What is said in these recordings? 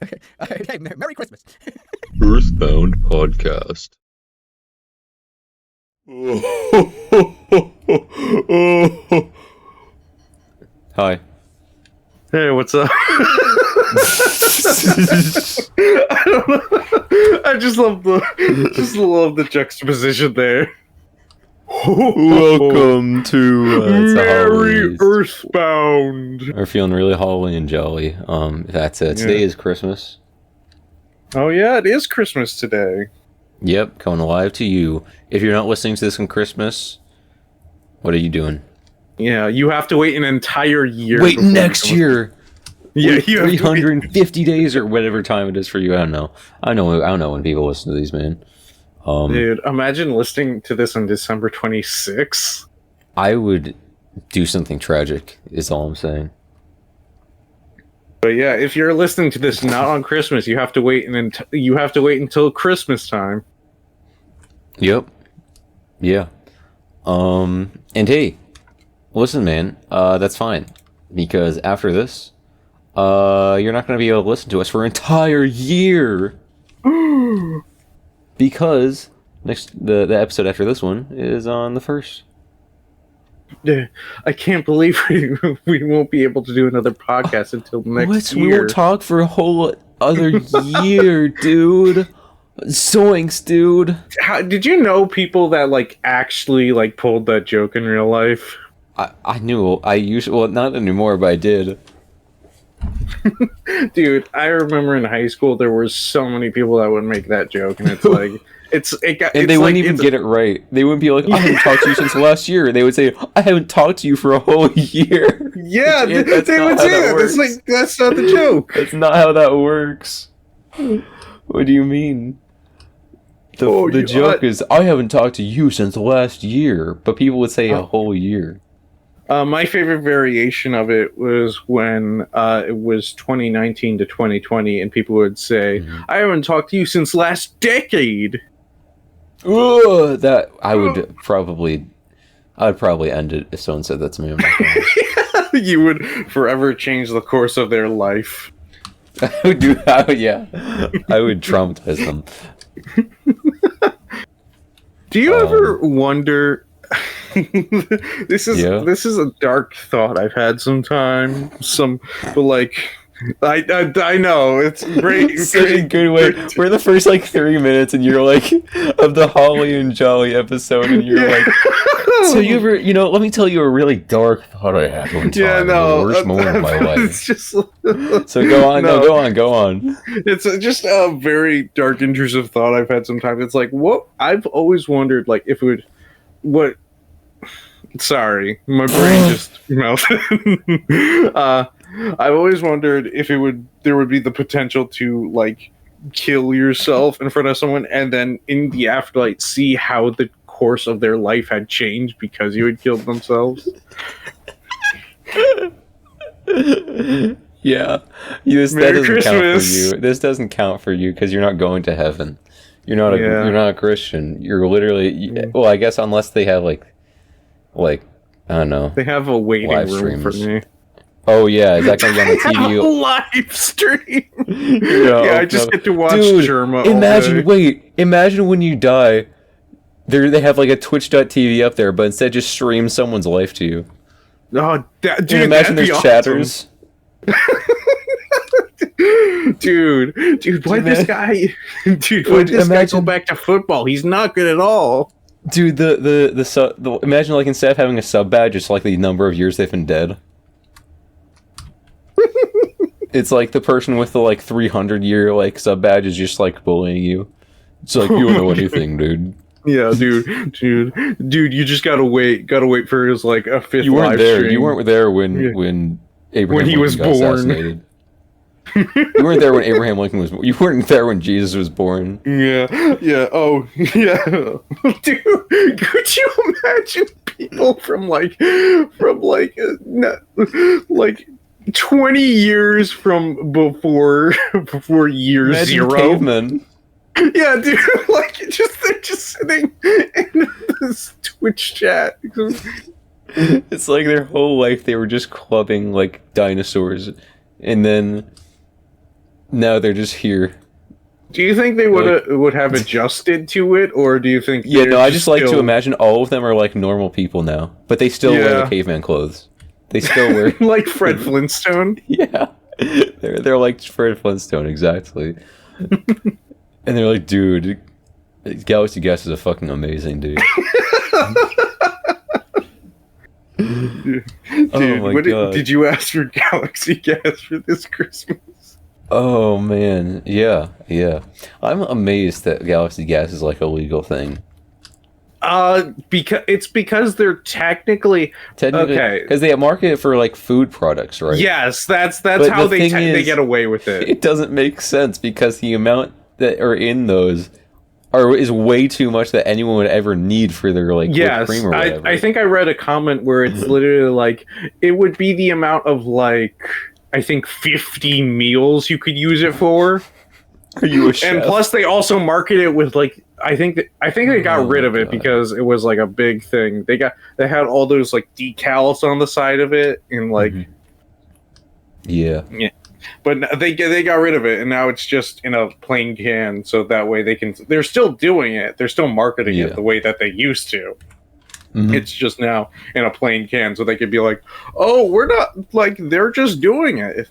Okay. Okay. Merry Christmas. Earthbound podcast. Hi. Hey, what's up? I don't know. I just love the juxtaposition there. Welcome to Merry Earthbound. We're feeling really holly and jolly. That's it. Today is Christmas. Oh yeah, it is Christmas today. Yep, coming live to you. If you're not listening to this on Christmas, what are you doing? Yeah, you have to wait an entire year. Wait, next year. Yeah, Wait, you have 350 days or whatever time it is for you. I don't know. I don't know when people listen to these, man. Dude, imagine listening to this on December 26th. I would do something tragic. Is all I'm saying. But yeah, if you're listening to this not on Christmas, you have to wait until Christmas time. Yep. Yeah. And hey, listen, man. That's fine, because after this, you're not going to be able to listen to us for an entire year. Because the episode after this one is on the 1st. Yeah, I can't believe we won't be able to do another podcast until next year. We won't talk for a whole other year, dude. Zoinks, dude. Did you know people that actually pulled that joke in real life? I knew. Well, not anymore, but I did. Dude, I remember in high school there were so many people that would make that joke, and it's like they wouldn't even get it right. They wouldn't be like, "I haven't talked to you since last year." They would say, "I haven't talked to you for a whole year." Yeah, they would say that. It's like, that's not the joke. That's not how that works. What do you mean? The joke is, "I haven't talked to you since last year," but people would say a whole year. My favorite variation of it was when it was 2019 to 2020, and people would say, "I haven't talked to you since last decade." Ugh, I would probably end it if someone said that to me. You would forever change the course of their life. I would do that. Yeah, I would traumatize them. Do you ever wonder? This is a dark thought I've had but I know it's great. Such a good way. We're the first 3 minutes, and you're like of the holly and jolly episode, and you're like, so you ever, let me tell you a really dark thought I had one time. Yeah, no, the worst moment of my life. It's just so go on, go on. It's just a very dark, intrusive thought I've had sometimes. It's like, what I've always wondered, if it would, what. Sorry, my brain just melted. I've always wondered if there would be the potential to kill yourself in front of someone, and then in the afterlife see how the course of their life had changed because you had killed themselves. Yeah, that doesn't count for you. This doesn't count for you because you're not going to heaven. You're not a Christian. You're literally well, I guess unless they have I don't know. They have a waiting room for me. Oh yeah, is that going to be on the TV? A live stream. Yeah, I just get to watch Germa. Imagine when you die, they have a Twitch.tv up there, but instead just stream someone's life to you. Oh, dude, imagine there's chatters. dude, why this guy? Dude, why this guy go back to football? He's not good at all. Dude, the imagine instead of having a sub badge, it's the number of years they've been dead. It's the person with the 300-year sub badge is just bullying you. It's you don't know anything, dude. Yeah, dude, you just gotta wait for his a fifth. You weren't live there. stream. You weren't there when Abraham he Lincoln was got born. assassinated. You weren't there when Abraham Lincoln was. You weren't there when Jesus was born. Yeah. Oh, yeah. Dude, could you imagine people from 20 years from before year Imagine zero? Cavemen. Yeah, dude. They're just sitting in this Twitch chat. It's their whole life they were just clubbing dinosaurs, and then No, they're just here. Do you think they would have adjusted to it, or do you think? Yeah, no, I just like to imagine all of them are like normal people now, but they still wear the caveman clothes. They still wear like Fred Flintstone. Yeah, they're like Fred Flintstone exactly. And they're like, dude, Galaxy Gas is a fucking amazing dude. Dude, oh my God. Did you ask for Galaxy Gas for this Christmas? Oh man, yeah. I'm amazed that Galaxy Gas is like a legal thing. Because they're technically okay. Because they market it for like food products, right? Yes, that's how they get away with it. It doesn't make sense because the amount that are in those is way too much that anyone would ever need for their like whipped cream or whatever. I think I read a comment where it's literally like it would be the amount of like I think 50 meals you could use it for. Are you a chef? And plus they also market it with like I think they got rid of it because it was like a big thing. They had all those like decals on the side of it and like yeah. But they got rid of it, and now it's just in a plain can, so that way they're still doing it. They're still marketing it the way that they used to. Mm-hmm. It's just now in a plain can, so they could be like, oh, we're not, like, they're just doing it.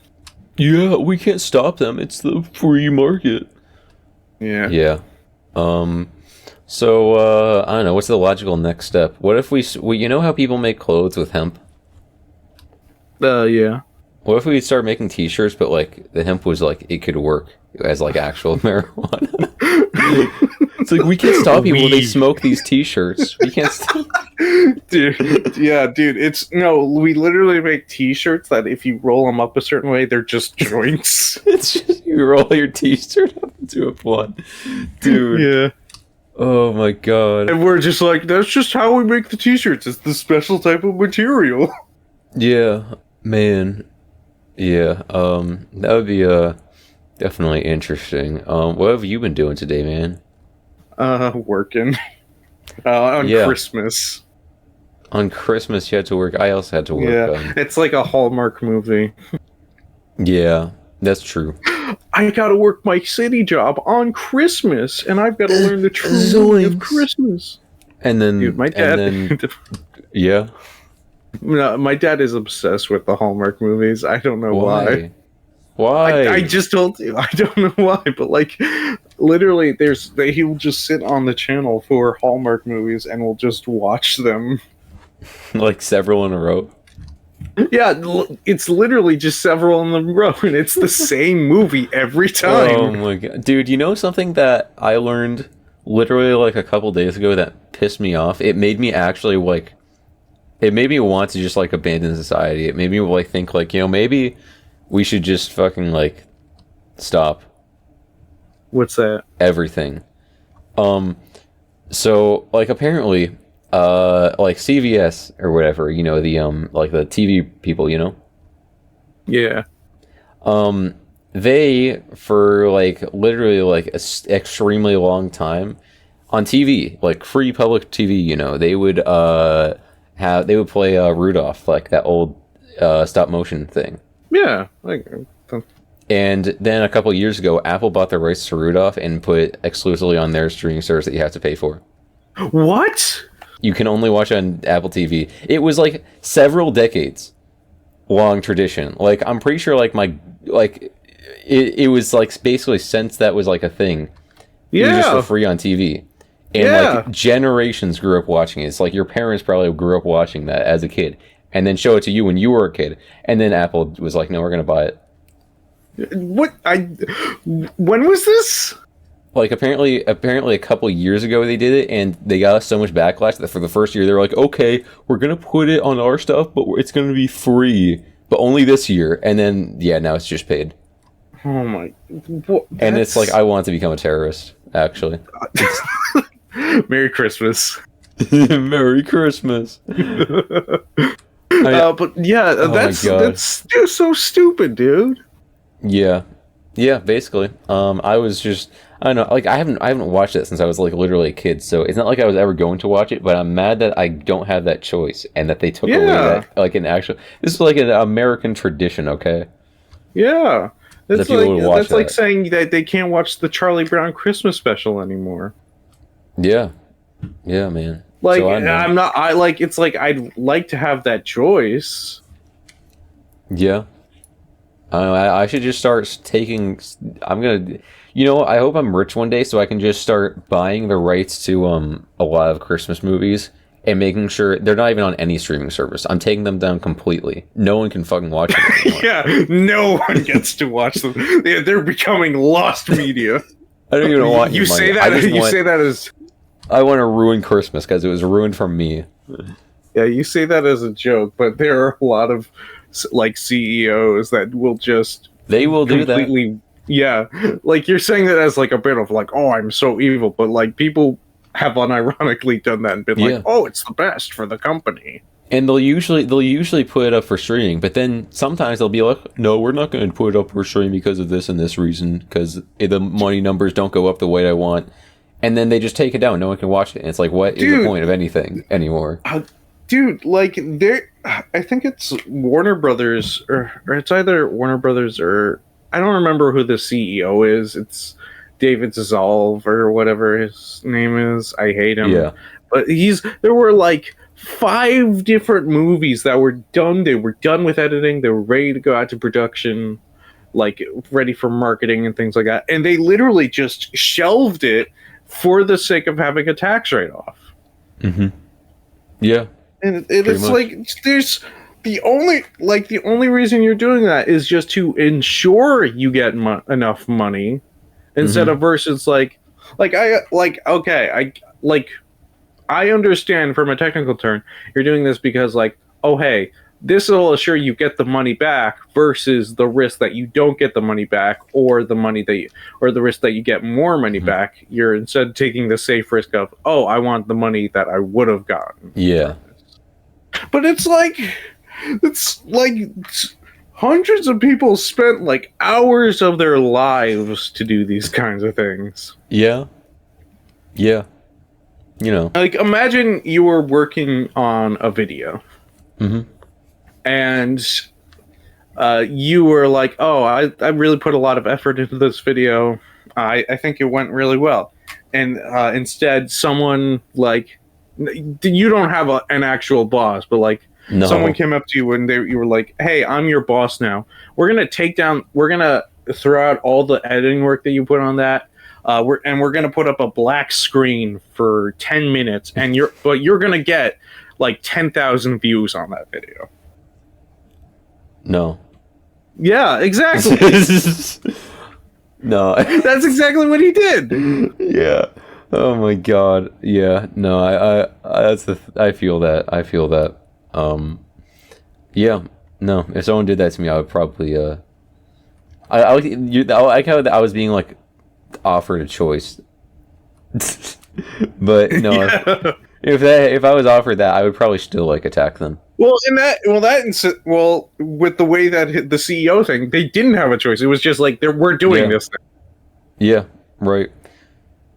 Yeah, we can't stop them. It's the free market. Yeah. Yeah. So, I don't know, what's the logical next step? What if we you know how people make clothes with hemp? Yeah. What if we start making t-shirts, but like the hemp was like it could work as like actual marijuana? It's like we can't stop people when they smoke these t-shirts. We can't stop. Dude, yeah, dude. We literally make t-shirts that if you roll them up a certain way, they're just joints. It's just you roll your t-shirt up into a blunt. Dude. Yeah. Oh my God. And we're just like, that's just how we make the t-shirts. It's the special type of material. Yeah, man. Yeah, that would be definitely interesting. What have you been doing today, man? Working. On Christmas. On Christmas you had to work. I also had to work. Yeah, it's like a Hallmark movie. Yeah, that's true. I gotta work my city job on Christmas, and I've gotta learn the true meaning of Christmas. And then, dude, my dad. Yeah. No, my dad is obsessed with the Hallmark movies. I don't know why. Why? I just told you. I don't know why, but like, literally, he'll just sit on the channel for Hallmark movies and we'll just watch them. Like several in a row? Yeah, it's literally just several in a row, and it's the same movie every time. Oh my God. Dude, you know something that I learned literally like a couple days ago that pissed me off? It made me actually like... It made me want to just, like, abandon society. It made me, like, think, like, you know, maybe we should just fucking, like, stop. What's that? Everything. So, like, apparently, like, CVS or whatever, you know, the, like, the TV people, you know? Yeah. They, for, like, literally, like, an extremely long time, on TV, like, free public TV, you know, they would play Rudolph, like that old stop motion thing. Yeah, and then a couple years ago, Apple bought the rights to Rudolph and put it exclusively on their streaming service that you have to pay for. What? You can only watch it on Apple TV. It was like several decades long tradition. Like I'm pretty sure, it was like basically since that was like a thing. Yeah, it was just for free on TV. And like generations grew up watching it. It's like your parents probably grew up watching that as a kid, and then show it to you when you were a kid. And then Apple was like, "No, we're gonna buy it." What? When was this? Like apparently a couple years ago they did it, and they got so much backlash that for the first year they were like, "Okay, we're gonna put it on our stuff, but it's gonna be free, but only this year." And then now it's just paid. Oh my! And it's like I want to become a terrorist. Actually. Merry Christmas. Merry Christmas. But yeah, that's just so stupid, dude. Yeah, basically. I was just, I don't know, like I haven't watched it since I was like literally a kid, so it's not like I was ever going to watch it, but I'm mad that I don't have that choice and that they took away that, like an actual, this is like an American tradition, okay? Yeah. that people would watch that's like saying that they can't watch the Charlie Brown Christmas special anymore. Yeah, yeah, man. Like So I'm not. I like. It's like I'd like to have that choice. Yeah. I don't know, I should just start taking. I'm gonna. I hope I'm rich one day so I can just start buying the rights to a lot of Christmas movies and making sure they're not even on any streaming service. I'm taking them down completely. No one can fucking watch them anymore. Yeah, no one gets to watch them. They're becoming lost media. I don't even want you your say money. that. You say that as. I want to ruin Christmas because it was ruined from me. Yeah, you say that as a joke, but there are a lot of like CEOs that will just They will do that. Yeah, like you're saying that as like a bit of like, oh, I'm so evil, but like people have unironically done that and been like, oh, it's the best for the company. And they'll usually put it up for streaming, but then sometimes they'll be like, no, we're not going to put it up for streaming because of this and this reason, because the money numbers don't go up the way I want. And then they just take it down. No one can watch it. And it's like, what is the point of anything anymore? Dude, like, I think it's Warner Brothers, or it's either Warner Brothers or I don't remember who the CEO is. It's David Zaslav or whatever his name is. I hate him. Yeah. But there were like 5 different movies that were done. They were done with editing. They were ready to go out to production, like ready for marketing and things like that. And they literally just shelved it for the sake of having a tax write-off. Mm-hmm. Yeah. And it's like there's the only reason you're doing that is just to ensure you get enough money instead of versus I understand from a technical turn you're doing this because like, oh hey, this will assure you get the money back versus the risk that you don't get the money back or the risk that you get more money back. You're instead taking the safe risk of, oh, I want the money that I would have gotten. Yeah. But it's like hundreds of people spent like hours of their lives to do these kinds of things. Yeah. Yeah. Like imagine you were working on a video. Mm-hmm. And you were like, oh, I really put a lot of effort into this video. I think it went really well. And instead, someone like, you don't have an actual boss, but like someone came up to you and you were like, hey, I'm your boss now. We're going to throw out all the editing work that you put on that. We're going to put up a black screen for 10 minutes and you're going to get like 10,000 views on that video. No. Yeah, exactly. No. That's exactly what he did. Yeah. Oh my god. Yeah. No, I feel that. Yeah. No, if someone did that to me, I would probably I like how I was being like offered a choice. But no, Yeah. if I was offered that, I would probably still like attack them. Well, with the way that the CEO thing, they didn't have a choice. It was just like we're doing this thing. Yeah, right.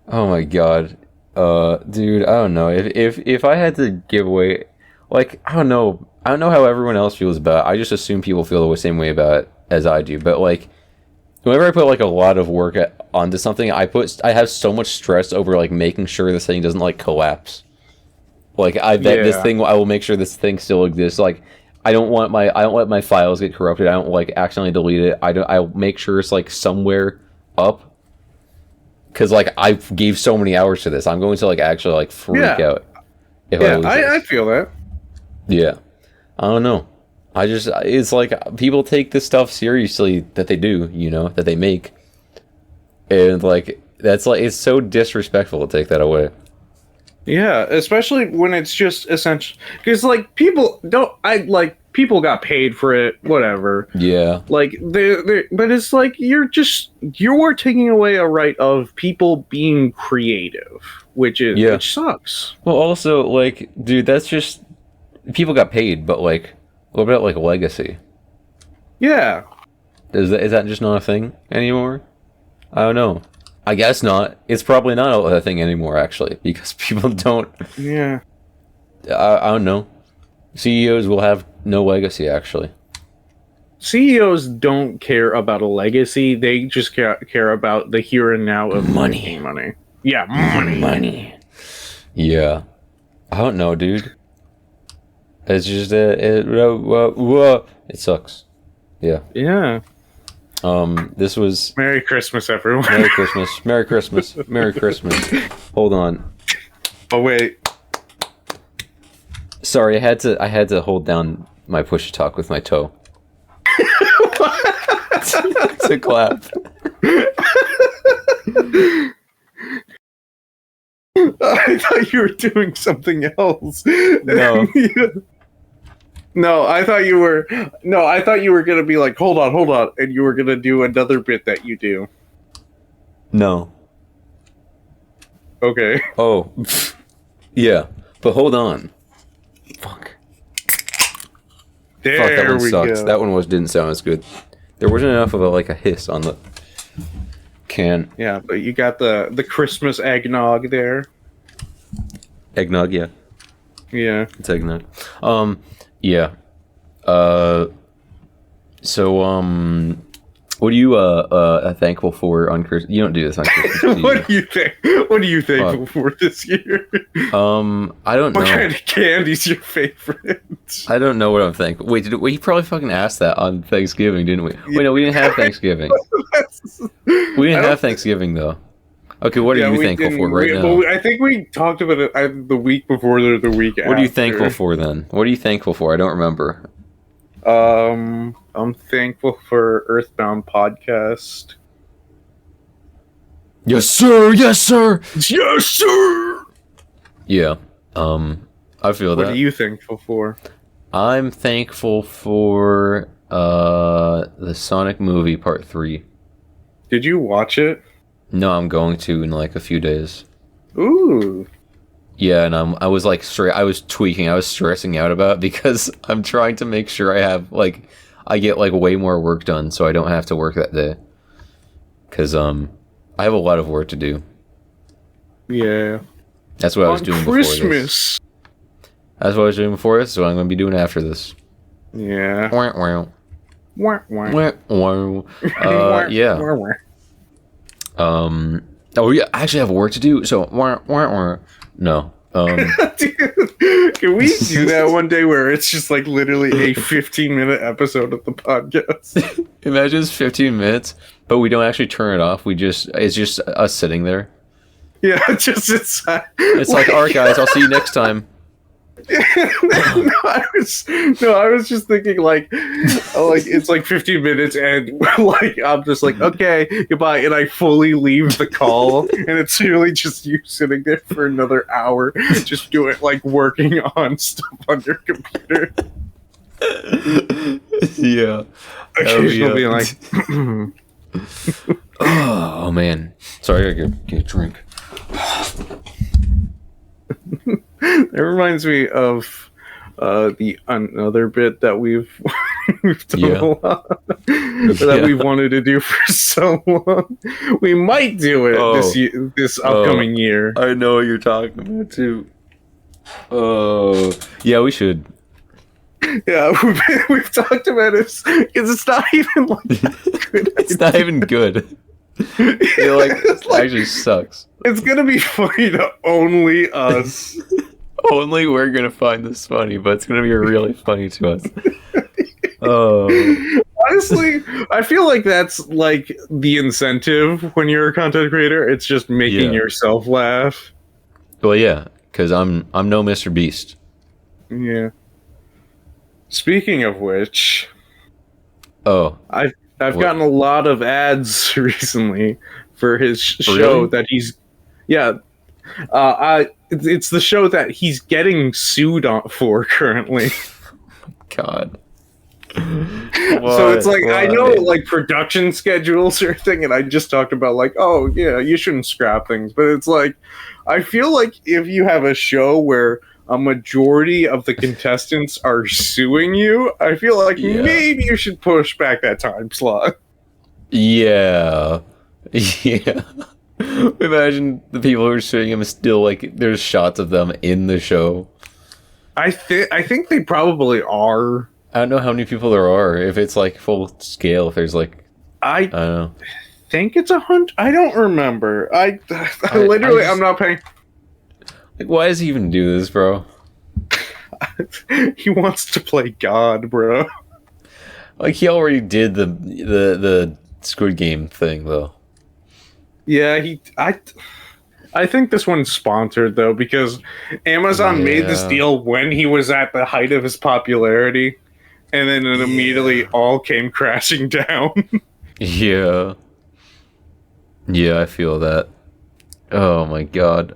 Oh my god, dude, I don't know if I had to give away, like I don't know how everyone else feels about it. I just assume people feel the same way about it as I do. But like, whenever I put like a lot of work onto something, I have so much stress over like making sure this thing doesn't like collapse. Like this thing, I will make sure this thing still exists. Like I don't let my files get corrupted. I don't like accidentally delete it. I'll make sure it's like somewhere up. Because like I gave so many hours to this, I'm going to like actually like freak out. I feel that. Yeah, I don't know. It's like people take this stuff seriously that they do, that they make, and like that's like it's so disrespectful to take that away. Yeah, especially when it's just essential. Because like people got paid for it, whatever. Yeah. Like but it's like you're taking away a right of people being creative, which sucks. Well, also like, dude, that's just people got paid, but like, what about like legacy? Yeah. Is that just not a thing anymore? I don't know. I guess not. It's probably not a thing anymore, actually, because people don't. Yeah. I don't know. CEOs will have no legacy, actually. CEOs don't care about a legacy. They just care about the here and now of Money. making money. Yeah, money. Yeah. I don't know, dude. It's just it sucks. Yeah. Yeah. This was Merry Christmas, everyone. Merry Christmas. Merry Christmas. Merry Christmas. Hold on. Oh wait. Sorry, I had to hold down my push to talk with my toe. To clap. I thought you were doing something else. No. No, I thought you were. No, I thought you were gonna be like, hold on, and you were gonna do another bit that you do. No. Okay. Oh. Yeah. But hold on. Fuck. There Fuck, that one we sucks. go. That one didn't sound as good. There wasn't enough of a hiss on the can. Yeah, but you got the Christmas eggnog there. Eggnog, yeah. Yeah. It's eggnog. Yeah. So, what are you thankful for on Christmas? You don't do this on Christmas. Do you? What do you think? What are you thankful for this year? I don't What know. kind of candy's your favorite? I don't know what I'm thankful. Wait, we probably fucking asked that on Thanksgiving, didn't we? Wait, no, we didn't have Thanksgiving. We didn't have Thanksgiving though. Okay, what are you we thankful for didn't. right now? Well, I think we talked about it either the week before or the week after. What are you thankful for then? What are you thankful for? I don't remember. I'm thankful for Earthbound podcast. Yes, sir. Yes, sir. Yes, sir. Yeah. I feel What that. are you thankful for? I'm thankful for the Sonic movie Part 3. Did you watch it? No, I'm going to in a few days. Ooh. Yeah, and I was I was tweaking. I was stressing out about it because I'm trying to make sure I have I get way more work done so I don't have to work that day. Cuz I have a lot of work to do. Yeah. That's what I was doing before this. Christmas. That's what I was doing before this, so I'm going to be doing after this. Yeah. Wah, wah. Wah, wah. Wah, wah. Yeah. Wah, wah. Oh yeah, I actually have work to do, so no. Dude, can we do that one day where it's just literally a 15-minute episode of the podcast? Imagine it's 15 minutes, but we don't actually turn it off. It's just us sitting there. Yeah, just inside. It's alright guys, I'll see you next time. I was just thinking it's 15 minutes and I'm just okay, goodbye, and I fully leave the call and it's really just you sitting there for another hour just doing working on stuff on your computer. Yeah. Occasionally being like oh man. Sorry, I gotta get a drink. it reminds me of the another bit that we've done a lot that we've wanted to do for so long. We might do it this upcoming year. I know what you're talking about too. Oh, yeah, we should. Yeah, we've talked about it because it's not even good. It's not even good. It actually sucks. It's gonna be funny to only us. Only we're gonna find this funny, but it's gonna be really funny to us. Oh, honestly, I feel like that's the incentive when you're a content creator. It's just making yourself laugh. Well, yeah, because I'm no Mr. Beast. Yeah. Speaking of which, I've gotten a lot of ads recently for his show that he's it's the show that he's getting sued for currently. God. So it's I know production schedules are a thing, and I just talked about oh yeah, you shouldn't scrap things, but it's I feel if you have a show where a majority of the contestants are suing you, I feel maybe you should push back that time slot. Yeah. Yeah. Imagine the people who are suing him still there's shots of them in the show. I think they probably are. I don't know how many people there are. If it's like full scale, if there's like I don't know. think it's 100. I don't remember. I literally, I'm not paying. Like, why does he even do this, bro? He wants to play God, bro. Like he already did the Squid Game thing though. Yeah, I think this one's sponsored though because Amazon made this Yeah. deal when he was at the height of his popularity, and then it immediately all came crashing down. Yeah. Yeah, I feel that. Oh my god.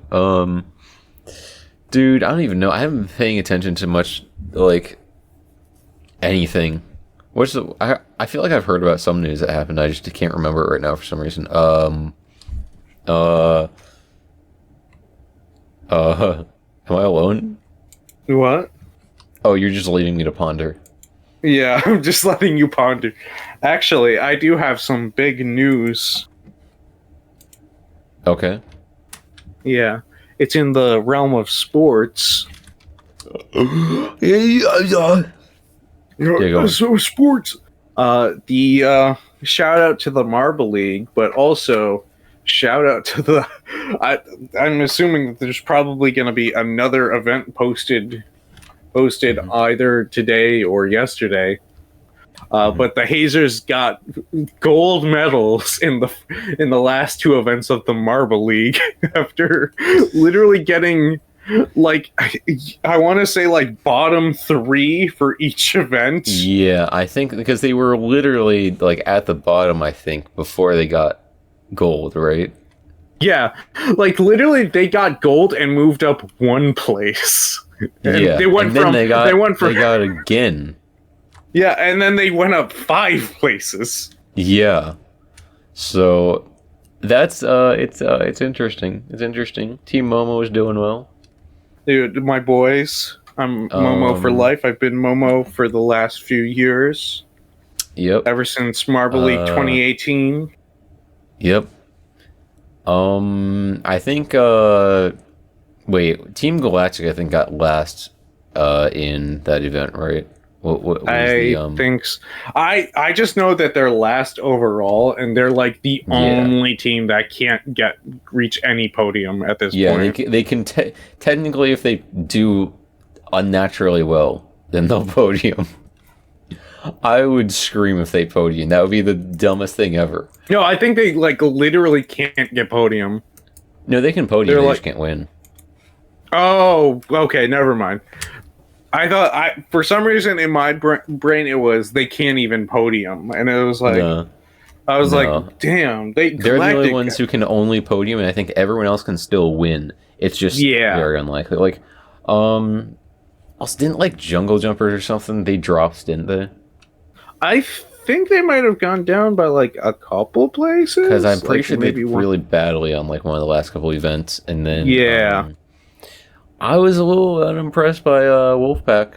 Dude, I don't even know. I haven't been paying attention to much like anything. I feel like I've heard about some news that happened. I just can't remember it right now for some reason. Am I alone? What? Oh, you're just leaving me to ponder. Yeah, I'm just letting you ponder. Actually, I do have some big news. Okay. Yeah, it's in the realm of sports. go on. So sports. The shout out to the Marble League, but also shout out to the. I'm assuming that there's probably going to be another event posted either today or yesterday. But the Hazers got gold medals in the last two events of the Marble League after literally getting like I want to say like bottom 3 for each event. Yeah, I think because they were literally like at the bottom, I think, before they got gold, right? Yeah, like literally they got gold and moved up one place. And yeah, they went and then from they got from they got again. yeah, and then they went up 5 places. Yeah, so that's it's interesting. It's interesting. Team Momo is doing well. Dude, my boys, I'm Momo for life. I've been Momo for the last few years. Yep. Ever since Marble League 2018. Yep. I think wait, Team Galactic I think got last in that event, right? What was I just know that they're last overall, and they're like the only team that can't reach any podium at this point. They can technically, if they do unnaturally well, then they'll podium. I would scream if they podium. That would be the dumbest thing ever. No, I think they like literally can't get podium. No, they can podium. They just can't win. Oh, okay, never mind. I thought for some reason in my brain it was they can't even podium, and it was like I was like, damn, they're the only ones who can only podium, and I think everyone else can still win. It's just very unlikely. Like, also didn't like Jungle Jumpers or something? They dropped, didn't they? I think they might have gone down by like a couple places. Because I'm pretty sure they did really badly on like one of the last couple events, and then I was a little unimpressed by Wolfpack.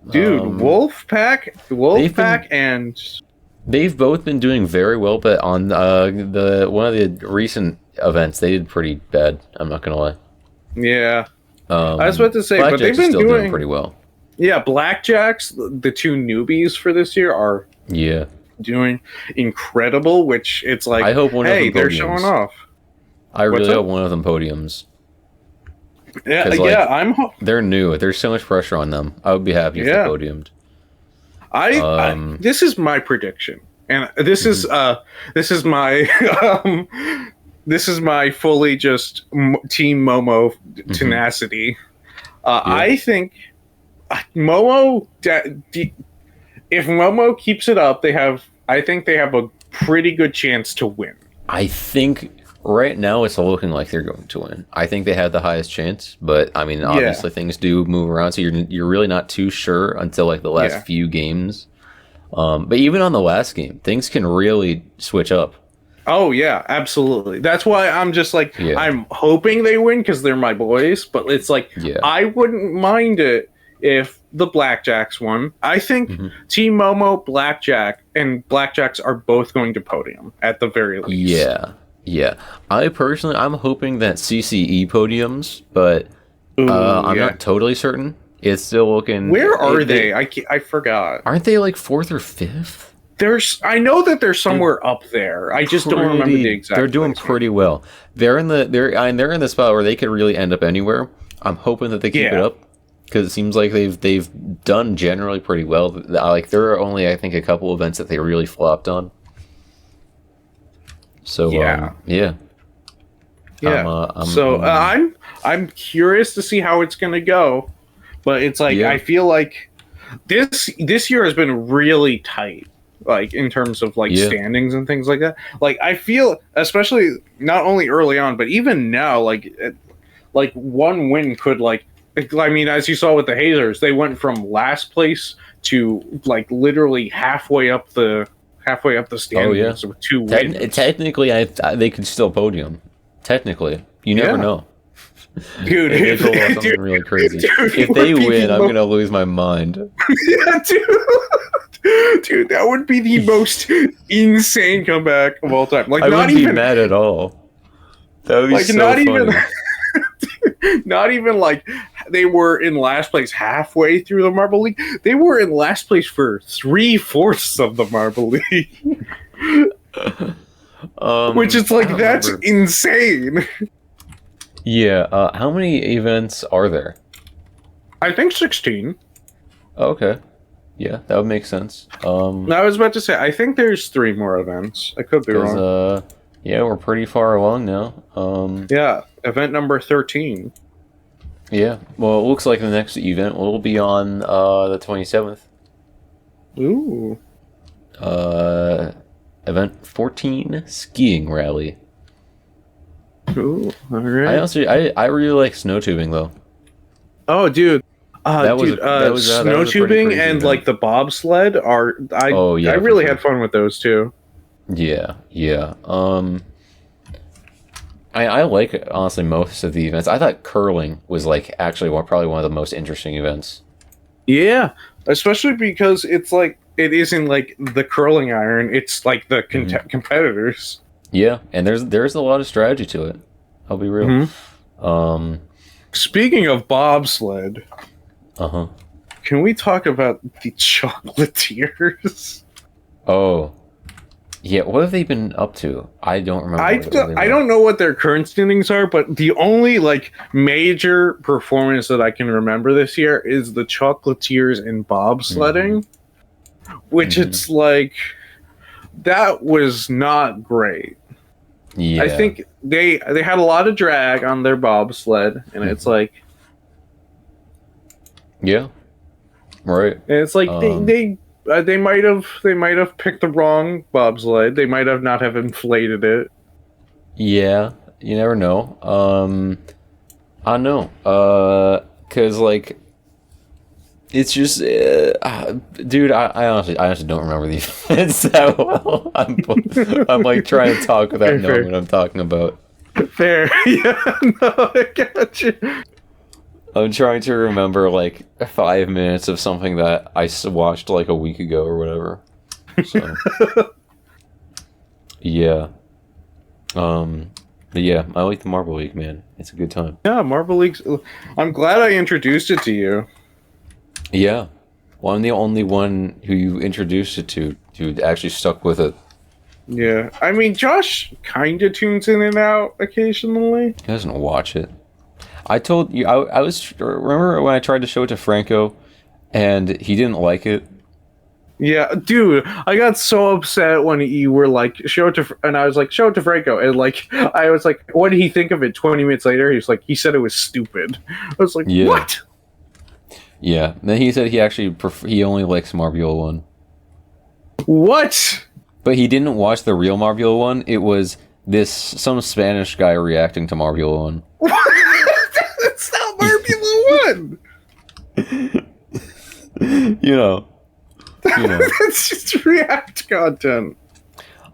Dude, Wolfpack, and they've both been doing very well, but on the one of the recent events, they did pretty bad. I'm not gonna lie. Yeah, I was about to say, but they've been still doing pretty well. Yeah, Blackjacks, the two newbies for this year, are doing incredible. Which it's like, I hope one of them they're showing off. I really hope one of them podiums. Yeah, they're new. There's so much pressure on them. I would be happy if they podiumed. This is my prediction, and this is my this is my fully just Team Momo tenacity. I think Momo, if Momo keeps it up, I think they have a pretty good chance to win. I think right now it's looking like they're going to win. I think they have the highest chance, but I mean, obviously things do move around, so you're really not too sure until like the last few games. But even on the last game, things can really switch up. Oh yeah, absolutely. That's why I'm just like I'm hoping they win because they're my boys. But it's like I wouldn't mind it if the Blackjacks won. I think Team Momo, Blackjack, and Blackjacks are both going to podium at the very least. Yeah. I'm hoping that CCE podiums, but I'm not totally certain. It's still looking. Where are they? I forgot. Aren't they like 4th or 5th? I know that they're somewhere up there. I just don't remember the exact. They're doing pretty well. They're in the spot where they could really end up anywhere. I'm hoping that they keep it up because it seems like they've done generally pretty well. Like there are only, I think, a couple events that they really flopped on. So yeah. I'm curious to see how it's gonna go, but it's like I feel like this year has been really tight, like in terms of like standings and things like that. Like I feel, especially not only early on, but even now, like one win could I mean, as you saw with the Hazers, they went from last place to like literally halfway up the standings with 2 wins. Technically, they could still podium. Technically, you never know. Dude, if they pull off something really crazy. If they win, I'm gonna lose my mind. Yeah, dude, that would be the most insane comeback of all time. Like, I wouldn't be mad at all. That would be so funny. Not even like they were in last place halfway through the Marble League. They were in last place for 3/4 of the Marble League. Which is like, that's insane. Yeah, how many events are there? I think 16. Okay. Yeah, that would make sense. I was about to say, I think there's 3 more events. I could be wrong. Yeah, we're pretty far along now. Yeah, event number 13. Yeah, well, it looks like the next event will be on the 27th. Ooh. Event 14, skiing rally. Ooh, all right. I really like snow tubing though. Oh, dude. Snow tubing and like the bobsled are. I really had fun with those too. Yeah. I like honestly most of the events. I thought curling was like actually probably one of the most interesting events. Yeah, especially because it's like it isn't like the curling iron; it's like the competitors. Yeah, and there's a lot of strategy to it. I'll be real. Speaking of bobsled, can we talk about the chocolatiers? Oh. Yeah, what have they been up to? I don't remember. I don't know what their current standings are, but the only like major performance that I can remember this year is the chocolatiers in bobsledding, which it's like that was not great. Yeah, I think they had a lot of drag on their bobsled, and it's like, yeah, right. And it's like they might have picked the wrong bobsled. They might have not have inflated it. Yeah, you never know. I don't know. Cause like, it's just, dude. I honestly don't remember these events that well. I'm like trying to talk without knowing what I'm talking about. Fair, yeah. No, I got you. I'm trying to remember like 5 minutes of something that I watched like a week ago or whatever. So, yeah. But yeah, I like the Marble League, man. It's a good time. Yeah, Marble League's. I'm glad I introduced it to you. Yeah. Well, I'm the only one who you introduced it to who actually stuck with it. Yeah. I mean, Josh kind of tunes in and out occasionally. He doesn't watch it. I told you, I was, remember when I tried to show it to Franco and he didn't like it? Yeah, dude, I got so upset when you were like, show it to, and I was like, show it to Franco. And like, I was like, what did he think of it 20 minutes later? He was like, he said it was stupid. I was like, what? Yeah. Then he said he actually, he only likes Marbula 1. What? But he didn't watch the real Marbula 1. It was some Spanish guy reacting to Marbula 1. It's not Marbula 1! You know. It's just React content.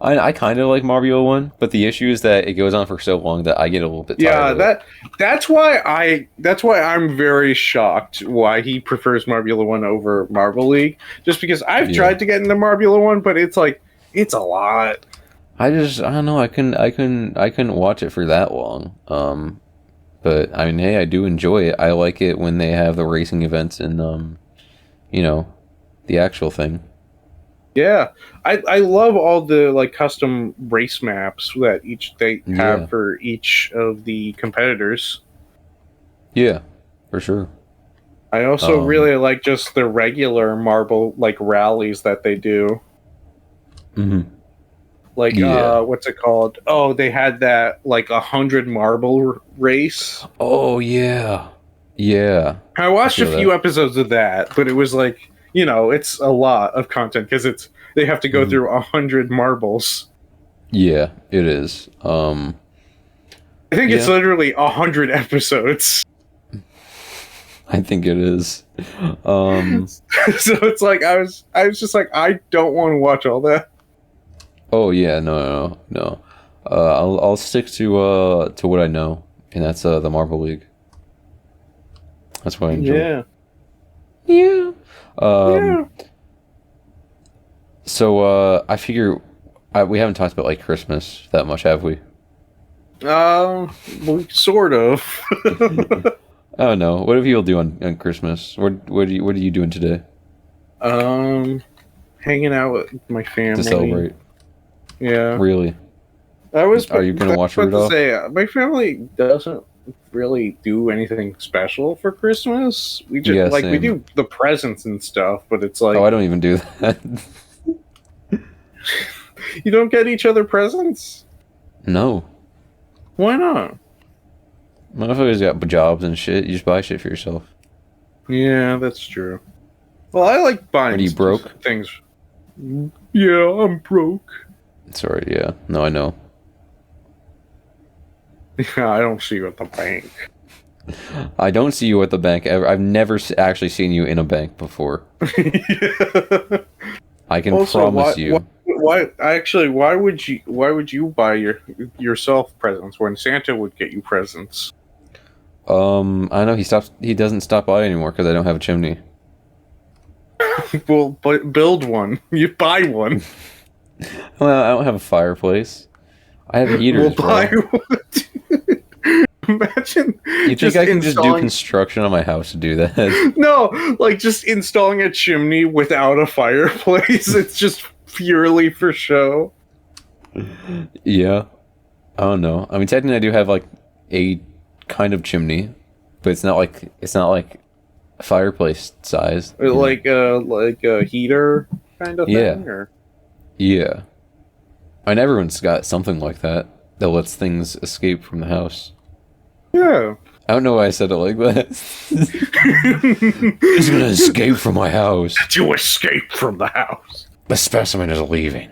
I kind of like Marbula 1, but the issue is that it goes on for so long that I get a little bit tired. Yeah, that's why I'm very shocked why he prefers Marbula 1 over Marble League. Just because I've tried to get into Marbula 1, but it's like it's a lot. I don't know. I couldn't watch it for that long. But I mean, hey, I do enjoy it. I like it when they have the racing events and you know, the actual thing. Yeah, I love all the like custom race maps that they have Yeah. for each of the competitors. Yeah, for sure. I also really like just the regular marble like rallies that they do. Mm-hmm. Like Yeah. what's it called? Oh, they had that like 100 marble race. Oh yeah. Yeah. I watched a feel few that. episodes of that, but it was like, you know, it's a lot of content because they have to go through 100 marbles. Yeah, it is. I think it's Yeah. literally 100 episodes. I think it is. So it's like I was just like I don't want to watch all that. Oh yeah, no. I'll stick to what I know, and that's the Marvel League. That's what I enjoy. Yeah. Yeah. Yeah. So I figure we haven't talked about like Christmas that much, have we? Well, sort of. Oh no. What do you do on Christmas? What are you doing today Hanging out with my family. to celebrate? Yeah. Really? Are you gonna watch Rudolph? My family doesn't really do anything special for Christmas. We just Yeah, we same. do the presents and stuff, but it's like Oh, I don't even do that. you don't get each other presents? No. Why not? Motherfuckers got jobs and shit. You just buy shit for yourself. Yeah, that's true. Well, I like buying Are you broke? things. Yeah, I'm broke. Sorry, yeah. No, I know. I don't see you at the bank. I don't see you at the bank ever. I've never actually seen you in a bank before. I can promise you. Why would you buy yourself presents when Santa would get you presents? I know he doesn't stop by anymore because I don't have a chimney. Well, but build one. You buy one. Well, I don't have a fireplace. I have heaters, We'll buy bro. one. Imagine. You think I can just do construction on my house to do that? No, like just installing a chimney without a fireplace. It's just purely for show. Yeah. I don't know. I mean, technically, I do have like a kind of chimney, but it's not like fireplace size. you know? Like a heater kind of Yeah. thing. Or? Yeah. I mean, everyone's got something like that that lets things escape from the house. Yeah. I don't know why I said it like that. It's gonna escape from my house. You escape from the house. The specimen is leaving.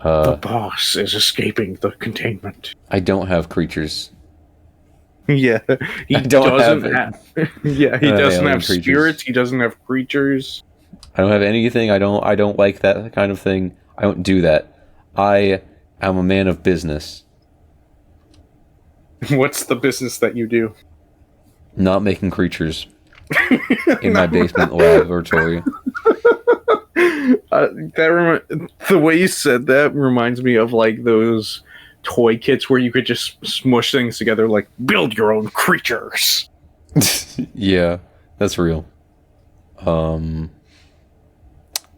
The boss is escaping the containment. I don't have creatures. Yeah, he I don't doesn't have yeah, he doesn't alien have creatures. spirits. He doesn't have creatures. I don't have anything. I don't like that kind of thing. I don't do that. I am a man of business. What's the business that you do? Not making creatures in my basement laboratory. The way you said that reminds me of like those toy kits where you could just smush things together, like build your own creatures. Yeah, that's real.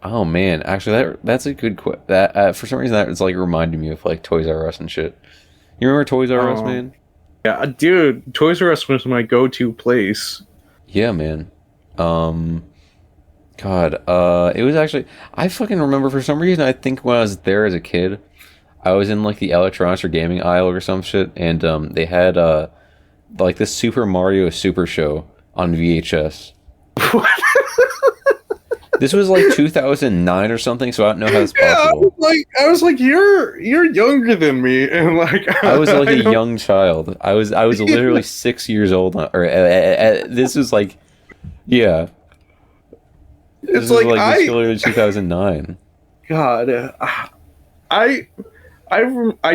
Oh man, actually, that's a good that for some reason that was like reminding me of like Toys R Us and shit. You remember Toys R Us, man? Yeah, dude, Toys R Us was my go-to place. Yeah, man. God, it was actually I fucking remember for some reason I think when I was there as a kid, I was in like the electronics or gaming aisle or some shit, and they had like this Super Mario Super Show on VHS. This was like 2009 or something, so I don't know how it's possible. I was like, you're younger than me, and like I was like a young child. I was literally 6 years old, or this was like, yeah. It's This like was like literally 2009. God, I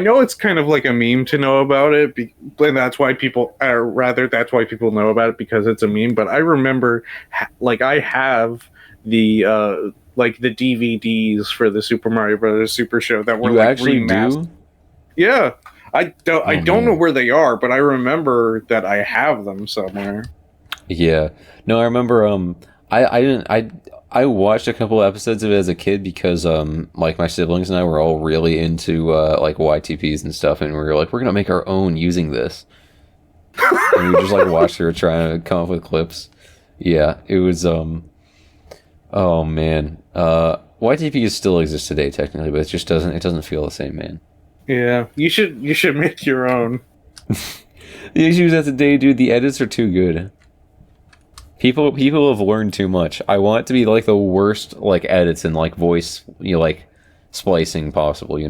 know it's kind of like a meme to know about it, and that's why people, or rather, that's why people know about it because it's a meme. But I remember, like, I have the like the DVDs for the Super Mario Brothers Super Show that were You like actually remastered. do? Yeah, I don't know where they are, but I remember that I have them somewhere. Yeah. No, I remember I watched a couple episodes of it as a kid because like my siblings and I were all really into like YTPs and stuff, and we were like, we're gonna make our own using this. And we just like watched her trying to come up with clips. Yeah, it was oh man. YTP still exists today technically, but it just doesn't feel the same, man. Yeah. You should make your own. The issues that today, dude, the edits are too good. People have learned too much. I want it to be like the worst like edits and like voice, like splicing possible, You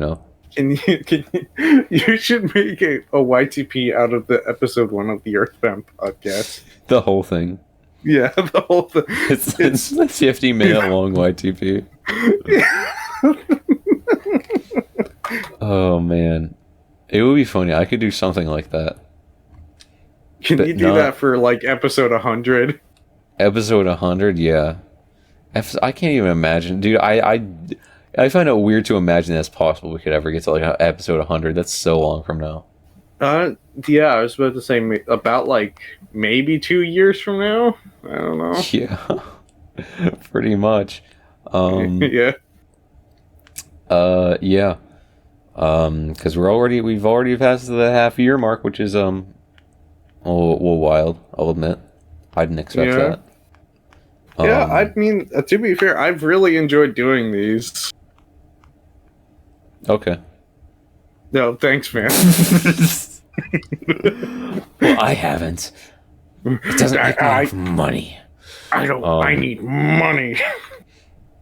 should make a YTP out of the episode 1 of the Earthbound podcast. The whole thing. Yeah, the whole thing. It's a 50-minute long YTP. Oh man, it would be funny. I could do something like that. Can you do that for like episode 100? Episode 100, yeah. I can't even imagine, dude. I find it weird to imagine that's possible. We could ever get to like episode 100. That's so long from now. Yeah, I was about to say about like maybe 2 years from now. I don't know. Yeah, pretty much. Yeah. Yeah. Because we've already passed the half-year mark, which is a little wild. I'll admit, I didn't expect that. Yeah, I mean, to be fair, I've really enjoyed doing these. Okay. No, thanks, man. Well, I haven't. It doesn't make me enough money. I don't. I need money.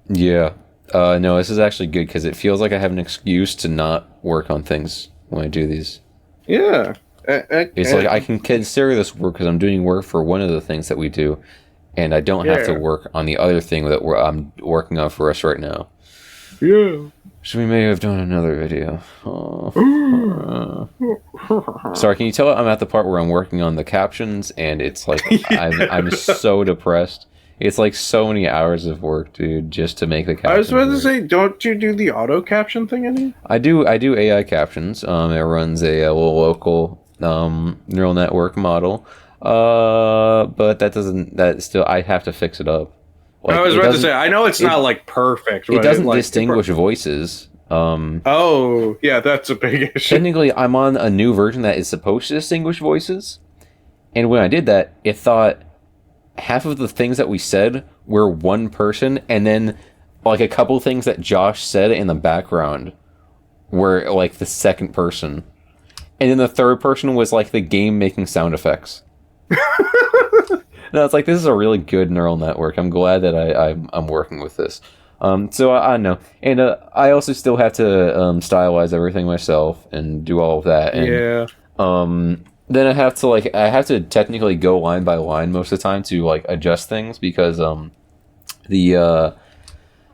Yeah. No, this is actually good because it feels like I have an excuse to not work on things when I do these. Yeah. It's like I can consider this work because I'm doing work for one of the things that we do, and I don't have to work on the other thing that I'm working on for us right now. Yeah. So we may have done another video. Sorry, can you tell I'm at the part where I'm working on the captions, and it's like I'm so depressed. It's like so many hours of work, dude, just to make the captions. I was about to say, don't you do the auto caption thing anymore? I do AI captions. It runs a little local neural network model. But I have to fix it up. Like, I was about to say, I know it's not like perfect. It doesn't like, distinguish voices. Oh, yeah, that's a big issue. Technically, I'm on a new version that is supposed to distinguish voices. And when I did that, it thought half of the things that we said were one person, and then like a couple things that Josh said in the background were like the second person. And then the third person was like the game making sound effects. No, it's like, this is a really good neural network. I'm glad that I'm working with this. So I know. And I also still have to stylize everything myself and do all of that. And, yeah. Then I have to technically go line by line most of the time to like adjust things because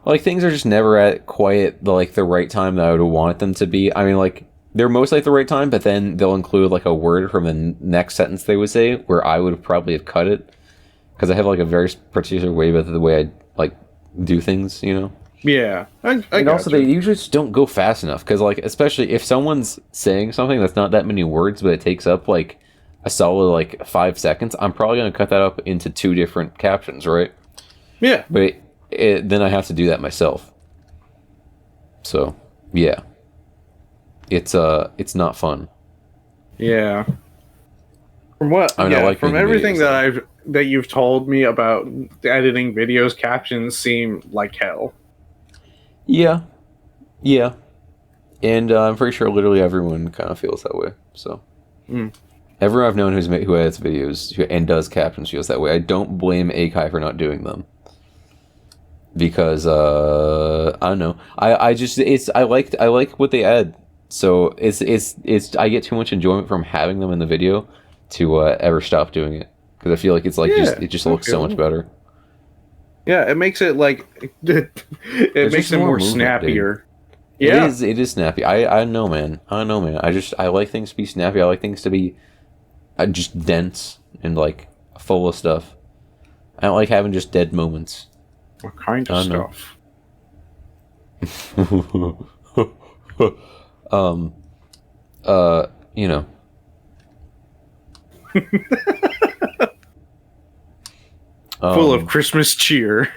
like things are just never at quite the right time that I would want them to be. I mean, like, they're mostly at the right time, but then they'll include like a word from the next sentence they would say where I would probably have cut it because I have like a very particular way about the way I like do things, Yeah, and also they usually just don't go fast enough because, like, especially if someone's saying something that's not that many words, but it takes up like a solid like 5 seconds, I'm probably gonna cut that up into 2 different captions, right? Yeah, but then I have to do that myself. So yeah, it's not fun. Yeah. From what? From everything that you've told me about editing videos, captions seem like hell. Yeah, and I'm pretty sure literally everyone kind of feels that way. So everyone I've known who edits videos and does captions feels that way. I don't blame Akai for not doing them because I don't know. I like what they add. So it's I get too much enjoyment from having them in the video to ever stop doing it because I feel like it's like it just looks so much better. Yeah, it makes it like it makes it more snappier. Dude. Yeah, it is snappy. I know, man. I like things to be snappy. I like things to be just dense and like full of stuff. I don't like having just dead moments. What kind of stuff? you know. Full of Christmas cheer.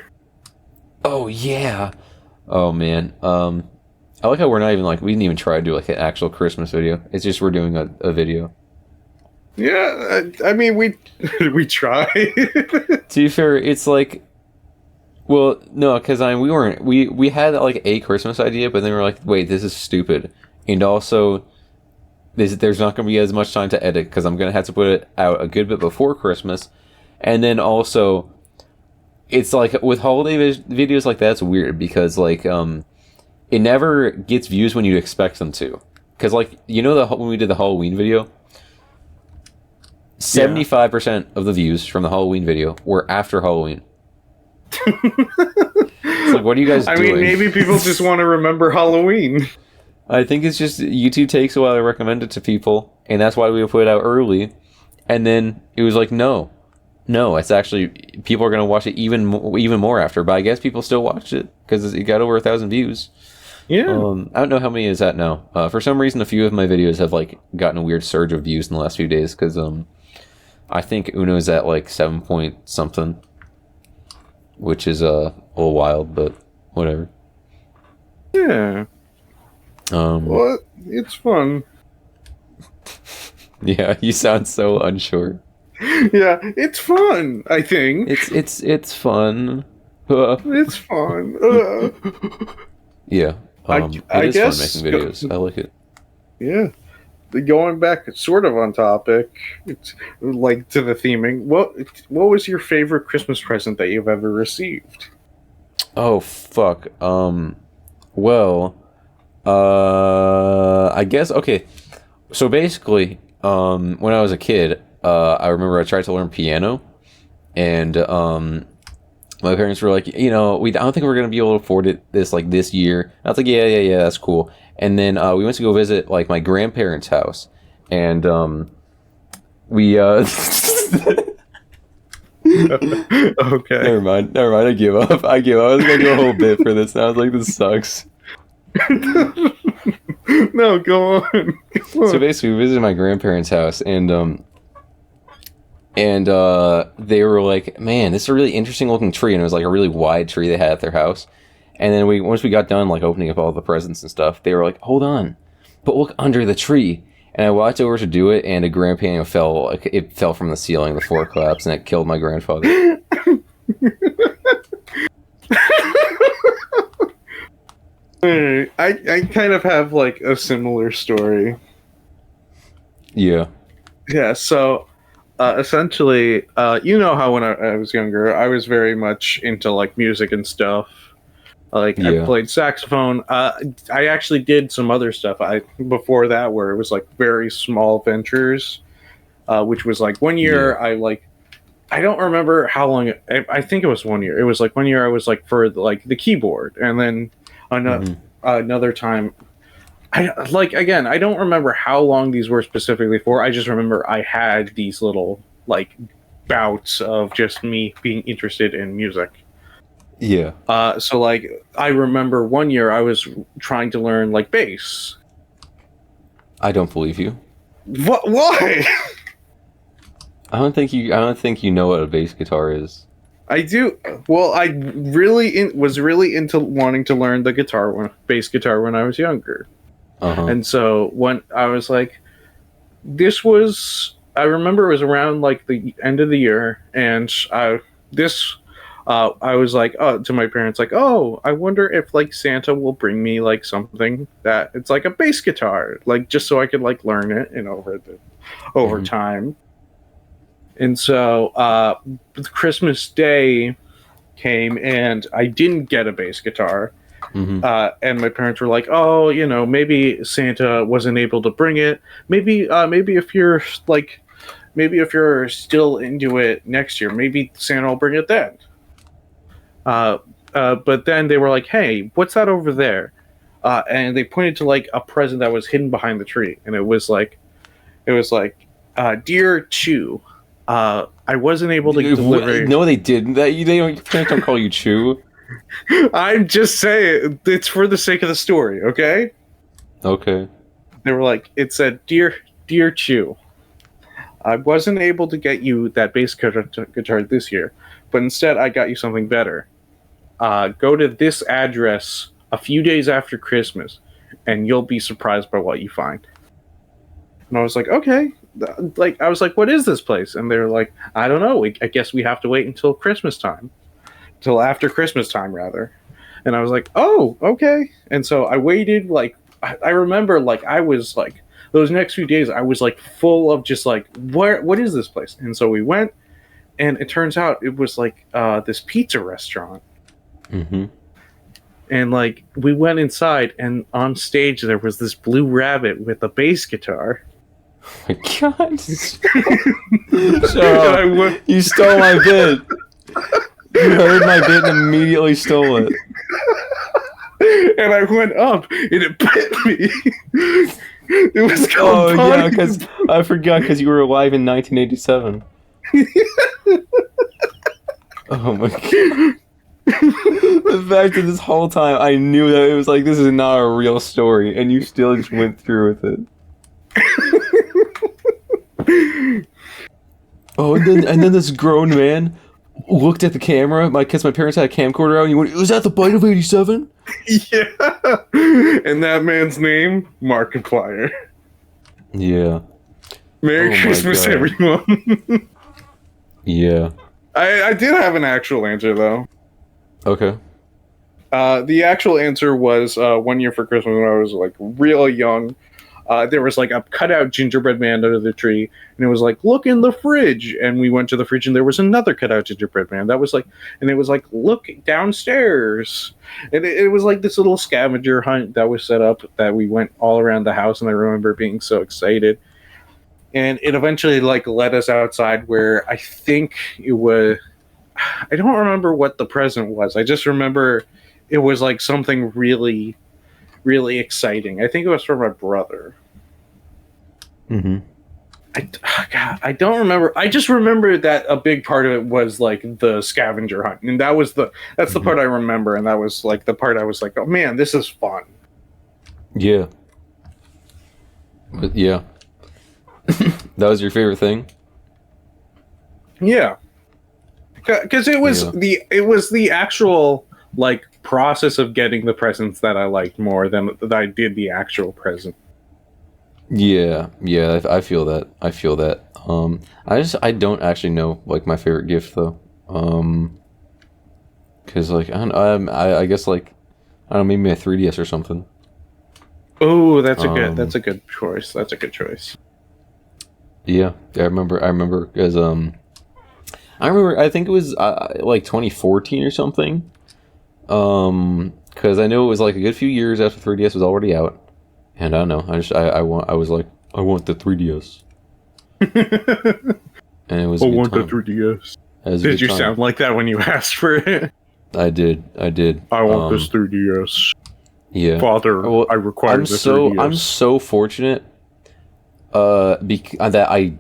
Oh yeah. Oh man. I like how we're not even like we didn't even try to do like an actual Christmas video. It's just we're doing a video. Yeah, I mean we try. To be fair, it's like, well, no, because we had like a Christmas idea, but then we were like, wait, this is stupid, and also there's not going to be as much time to edit because I'm going to have to put it out a good bit before Christmas, and then also it's like with holiday videos like that, it's weird because like it never gets views when you expect them to, because like when we did the Halloween video. 75% of the views from the Halloween video were after Halloween. It's like, what are you guys doing? I mean, maybe people just want to remember Halloween. I think it's just YouTube takes a while to recommend it to people, and that's why we put it out early. And then it was like, no, it's actually people are going to watch it even more after. But I guess people still watched it because it got over 1,000 views. Yeah. I don't know how many is that now. For some reason, a few of my videos have like gotten a weird surge of views in the last few days because I think Uno's at like 7 point something, which is a little wild, but whatever. Yeah. Well, it's fun. Yeah, you sound so unsure. Yeah, it's fun. I think It's fun. it's fun. Yeah, I it is guess fun making videos. I like it. Yeah. Going back sort of on topic, it's like to the theming. What was your favorite Christmas present that you've ever received? Oh fuck. Well, I guess okay. So basically, when I was a kid, I remember I tried to learn piano, and my parents were like, I don't think we're gonna be able to afford it this year. And I was like, yeah, that's cool. And then we went to go visit like my grandparents' house, and we Okay. never mind. I give up. I was gonna do a whole bit for this, and I was like, this sucks. No, go on. So basically, we visited my grandparents' house, and they were like, man, this is a really interesting looking tree, and it was like a really wide tree they had at their house. And then once we got done like opening up all the presents and stuff, they were like, hold on, but look under the tree. And I walked over to do it, and a grand piano fell from the ceiling, the floor collapsed, and it killed my grandfather. I kind of have like a similar story. Yeah. Yeah, so essentially, you know how when I was younger, I was very much into like music and stuff. Like I played saxophone. I actually did some other stuff before that where it was like very small ventures, which was like 1 year. I don't remember how long. I think it was 1 year. It was like 1 year I was like for like the keyboard, and then another time. I don't remember how long these were specifically for. I just remember I had these little like bouts of just me being interested in music. Yeah. So like I remember 1 year I was trying to learn like bass. I don't believe you. What? Why? I don't think you know what a bass guitar is. I do. Well, I was really into wanting to learn the bass guitar when I was younger. And so when I was like, I remember it was around like the end of the year, and I was like, to my parents, like, oh, I wonder if like Santa will bring me like something that it's like a bass guitar, like just so I could like learn it and over time. And so Christmas Day came, and I didn't get a bass guitar. And my parents were like, oh, maybe Santa wasn't able to bring it. Maybe if you're still into it next year, maybe Santa will bring it then. But then they were like, hey, what's that over there? And they pointed to like a present that was hidden behind the tree. And it was like, Dear Chew, I wasn't able to deliver. No, they didn't. Don't call you Chew. I'm just saying, it's for the sake of the story, okay? Okay. They were like, it said, Dear Dear Chew, I wasn't able to get you that bass guitar this year, but instead I got you something better. Go to this address a few days after Christmas, and you'll be surprised by what you find. And I was like, okay. I was like, what is this place? And they're like, I don't know. I guess we have to wait until Christmas time. Till after Christmas time, rather. And I was like, oh, okay. And so I waited, like, I remember, like, I was, like, those next few days, I was, like, full of just, like, what is this place? And so we went, and it turns out it was, like, this pizza restaurant. Mm-hmm. And, like, we went inside, and on stage there was this blue rabbit with a bass guitar. Oh my god. Shut up. You stole my bit. You heard my bit and immediately stole it. And I went up, and it bit me. It was called yeah, because I forgot because you were alive in 1987. Oh my god. The fact that this whole time I knew that it was like, this is not a real story, and you still just went through with it. Oh, and then this grown man looked at the camera, because my parents had a camcorder out, and he went, was that the bite of 87? Yeah. And that man's name, Markiplier. Yeah. Merry Christmas, everyone. Yeah. I did have an actual answer, though. Okay. The actual answer was 1 year for Christmas when I was, like, real young. There was, like, a cutout gingerbread man under the tree, and it was like, look in the fridge. And we went to the fridge, and there was another cutout gingerbread man. That was like, and it was like, look downstairs. And it was like this little scavenger hunt that was set up that we went all around the house, and I remember being so excited. And it eventually, like, led us outside where I think it was, I don't remember what the present was. I just remember it was, like, something really, really exciting. I think it was for my brother. Mm-hmm. I don't remember. I just remember that a big part of it was, like, the scavenger hunt. And that's the part I remember. And that was, like, the part I was like, oh, man, this is fun. Yeah. But, yeah. That was your favorite thing? Yeah. Because it was the actual, like, process of getting the presents that I liked more than that I did the actual present. Yeah, I feel that. I don't actually know, like, my favorite gift though. Because, like, I guess, like, I don't know, maybe a 3DS or something. Oh, that's a good choice. That's a good choice. Yeah, I remember because I think it was like 2014 or something. Because I know it was like a good few years after 3DS was already out. And I don't know. I was like, I want the 3DS. And it was. I want the 3DS. Did you sound like that when you asked for it? I did. I want this 3DS. Yeah. Father, I require the 3DS. I'm so fortunate. That I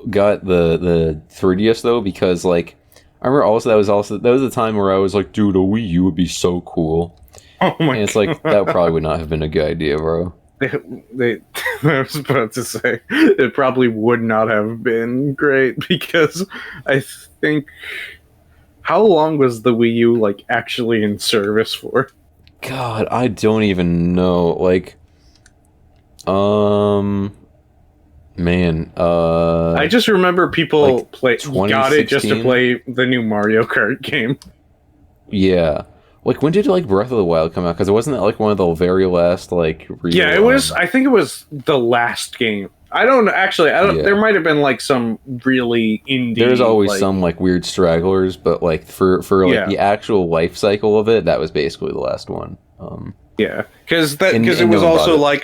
got the 3DS though, because, like, I remember that was the time where I was like, dude, a Wii U would be so cool. Oh my! And it's like, that probably would not have been a good idea, bro. I was about to say it probably would not have been great, because I think, how long was the Wii U, like, actually in service for? God, I don't even know. Like, man, I just remember people like got it just to play the new Mario Kart game. Yeah. Like, when did, like, Breath of the Wild come out? Because wasn't that, like, one of the very last, like, real, yeah, it was. I think it was the last game. I don't. Yeah. There might have been, like, some really indie. There's always some, like, weird stragglers, but, like, for like, the actual life cycle of it, that was basically the last one. Yeah, because it was also like,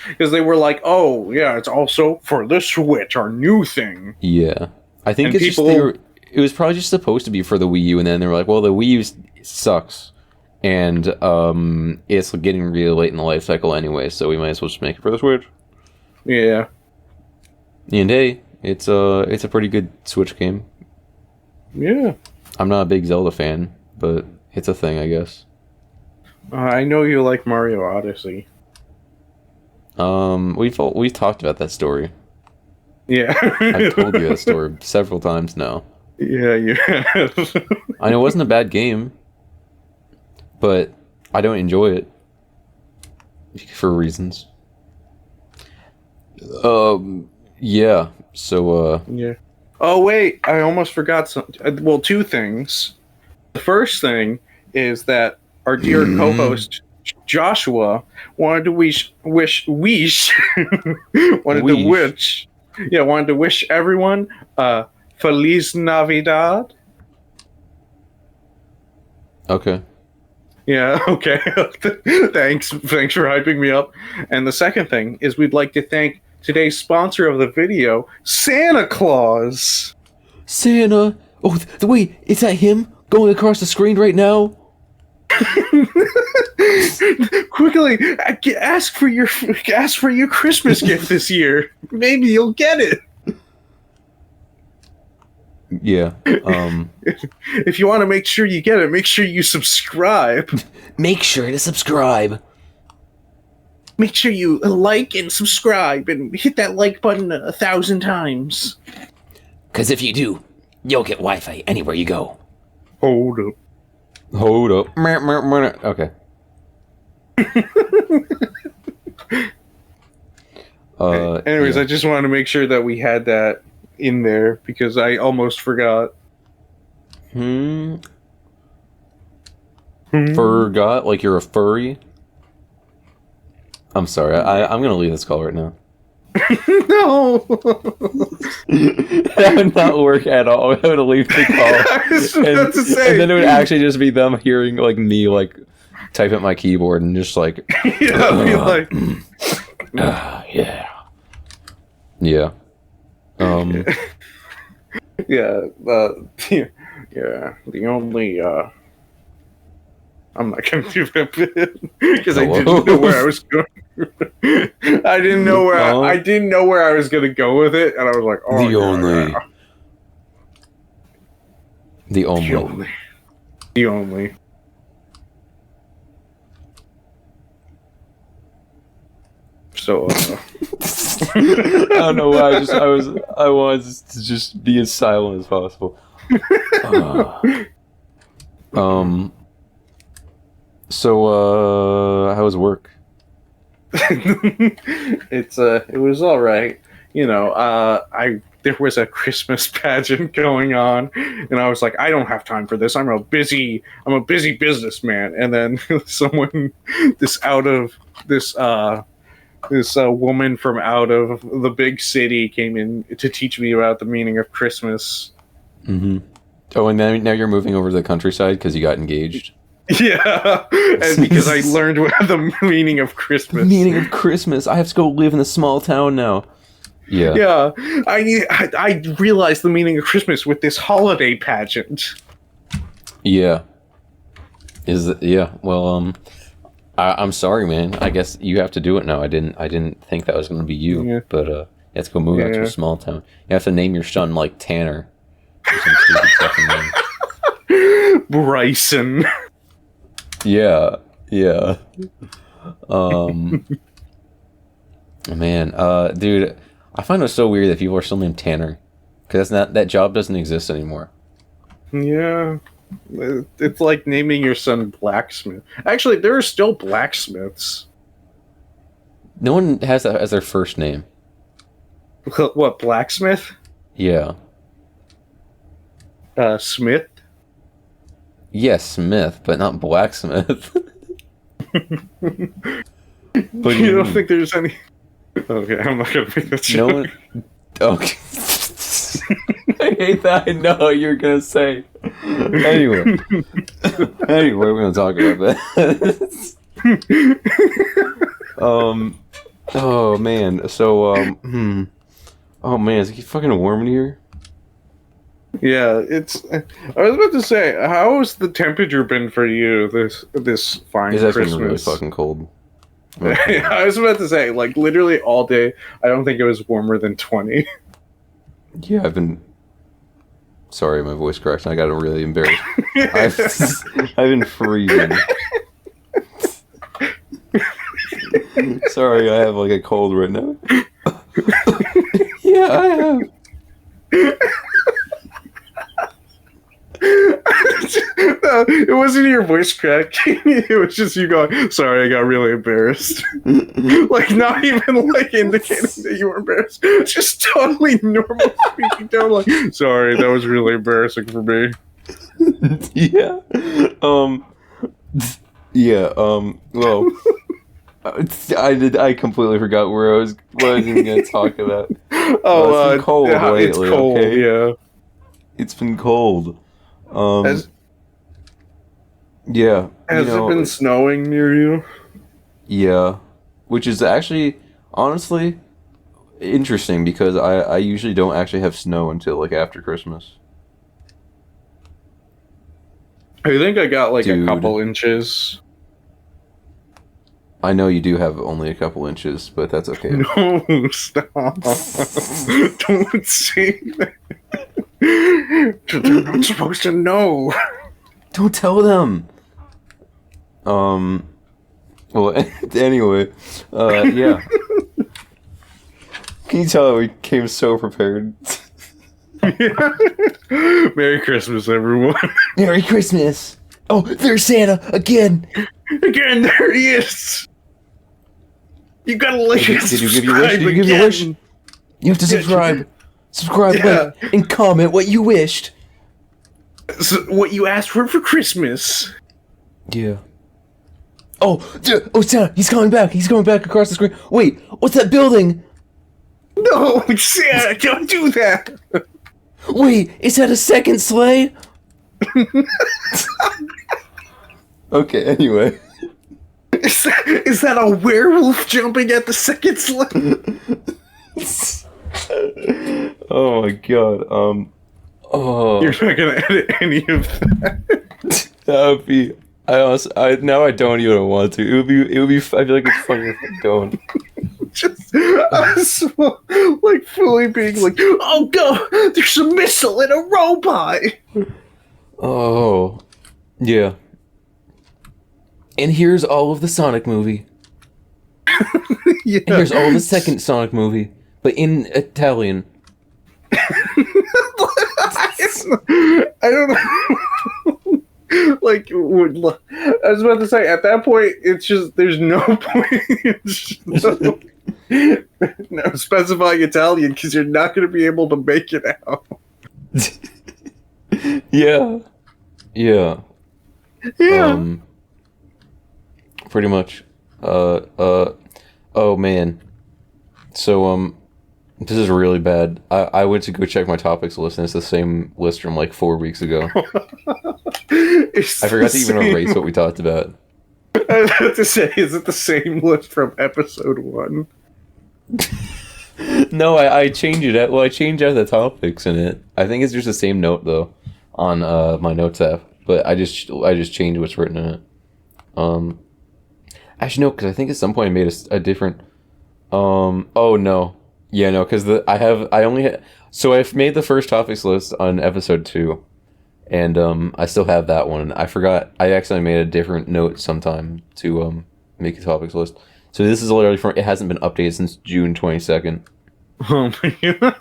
because they were like, oh yeah, it's also for the Switch, our new thing. Yeah, I think it's people, it was probably just supposed to be for the Wii U, and then they were like, well, the Wii U sucks. And it's getting really late in the life cycle anyway, so we might as well just make it for the Switch. Yeah. And hey, it's a pretty good Switch game. Yeah. I'm not a big Zelda fan, but it's a thing, I guess. I know you like Mario Odyssey. We've talked about that story. Yeah. I've told you that story several times now. Yeah, you have. I know it wasn't a bad game, but I don't enjoy it for reasons. Yeah. So, Yeah. Oh wait, I almost forgot something. Well, two things. The first thing is that our dear co-host Joshua wanted to wanted to wish everyone Feliz Navidad. okay. Yeah, okay. Thanks for hyping me up. And the second thing is we'd like to thank today's sponsor of the video, Santa Claus. Santa. Oh, wait, is that him going across the screen right now? Quickly, ask for your Christmas gift this year. Maybe you'll get it. Yeah. If you want to make sure you get it, make sure you subscribe. Make sure to subscribe. Make sure you like and subscribe and hit that like button 1,000 times. Because if you do, you'll get Wi-Fi anywhere you go. Hold up. Okay. Anyways, yeah. I just wanted to make sure that we had that in there because I almost forgot. Forgot? Like you're a furry? I'm sorry. I'm gonna leave this call right now. No! That would not work at all. I would leave the call. I was about to say. And then it would actually just be them hearing like me like type at my keyboard and just like Yeah, be like, yeah. Yeah. yeah, the only, I'm not gonna do that bit because I didn't know where I was going. I didn't know where I didn't know where I was gonna go with it, and I was like, "Oh, The only. So, I don't know why. I wanted to just be as silent as possible. So, how was work? it was all right. You know, there was a Christmas pageant going on, and I was like, I don't have time for this. I'm a busy businessman. And then this woman from out of the big city came in to teach me about the meaning of Christmas. Mm-hmm. Oh, and now you're moving over to the countryside because you got engaged. Yeah, and because I learned what the meaning of Christmas. Meaning of Christmas. I have to go live in a small town now. Yeah. Yeah, I realized the meaning of Christmas with this holiday pageant. Yeah. Well, I'm sorry, man. I guess you have to do it now. I didn't think that was going to be you, but you have to go move out to a small town. You have to name your son like Tanner. Or some stupid fucking name. Bryson. Yeah. Man, dude, I find it so weird that people are still named Tanner, because that job doesn't exist anymore. Yeah, it's like naming your son Blacksmith. Actually, there are still blacksmiths. No one has that as their first name. What, Blacksmith? Yeah. Smith? Yes, Smith, but not Blacksmith. But you don't think there's any... Okay, I'm not gonna make that joke. No one... Okay. I hate that. I know what you're gonna say. Anyway, we're gonna talk about this. Oh man. So oh man, is it fucking warm in here? Yeah, it's. I was about to say, how has the temperature been for you this fine It's Christmas? been really fucking cold. I was about to say, like, literally all day. I don't think it was warmer than 20. Yeah, I've been. Sorry, my voice cracked. I got really embarrassed. I've been freezing. Sorry, I have like a cold right now. Yeah, I have. No, it wasn't your voice cracking. It was just you going, sorry, I got really embarrassed. Like, not even like indicating that you were embarrassed. Just totally normal speaking tone. Like, sorry, that was really embarrassing for me. Yeah. Well, I completely forgot what I was even going to talk about. It's been cold lately. It's cold, okay? yeah. It's been cold. Has Yeah. it been snowing near you? Yeah. Which is actually, honestly, interesting because I usually don't actually have snow until like after Christmas. I think I got like Dude. a couple inches. I know you do have only a couple inches, but that's okay. No, stop. Don't say that. They're not supposed to know. Don't tell them. Well, anyway, yeah. Can you tell we came so prepared? Merry Christmas, everyone. Merry Christmas! Oh, there's Santa again. Again, there he is. You gotta like and Did you give your wish? subscribe Did you give your wish? again. You have to subscribe. Subscribe, Yeah. like, and comment what you wished. So, what you asked for Christmas. Yeah. Oh, Santa! He's coming back. He's coming back across the screen. Wait, what's that building? No, Santa, don't do that. Wait, is that a second sleigh? Okay, anyway. Is that a werewolf jumping at the second sleigh? Oh my god. Oh. You're not gonna edit any of that. That would be. Now I don't even want to. It would be. I feel like it's funny if I don't. Just us, like fully being like, oh god, there's a missile and a robot. Oh, yeah. And here's all of the Sonic movie. Yeah. And here's all of the second Sonic movie, but in Italian. I don't know. Like, I was about to say, at that point, it's just, there's no point. No specifying Italian, because you're not going to be able to make it out. Yeah. Yeah. Yeah. Pretty much. Oh man. So, this is really bad. I went to go check my topics list, and it's the same list from like 4 weeks ago. I forgot to even erase what we talked about. I was about to say, is it the same list from episode 1? No, I changed it. Well, I changed out the topics in it. I think it's just the same note though on my notes app, but I just changed what's written in it. Actually no, because I think at some point I made a different. Oh no, yeah no, because so I've made the first topics list on episode 2, and I still have that one. I forgot. I accidentally made a different note sometime to make a topics list. So this is literally from. It hasn't been updated since June 22nd. Oh my god.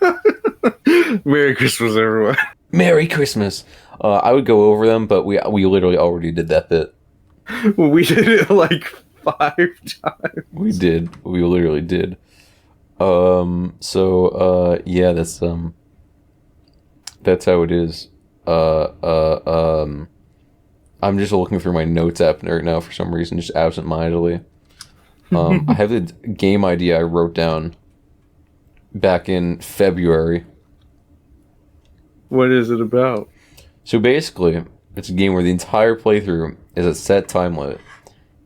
Merry Christmas, everyone. Merry Christmas. I would go over them, but we literally already did that bit. Well, we did it like 5 times. We did. We literally did. So yeah, that's how it is. I'm just looking through my notes app right now for some reason, just absent-mindedly. I have the game idea I wrote down back in February. What is it about? So basically, it's a game where the entire playthrough is a set time limit.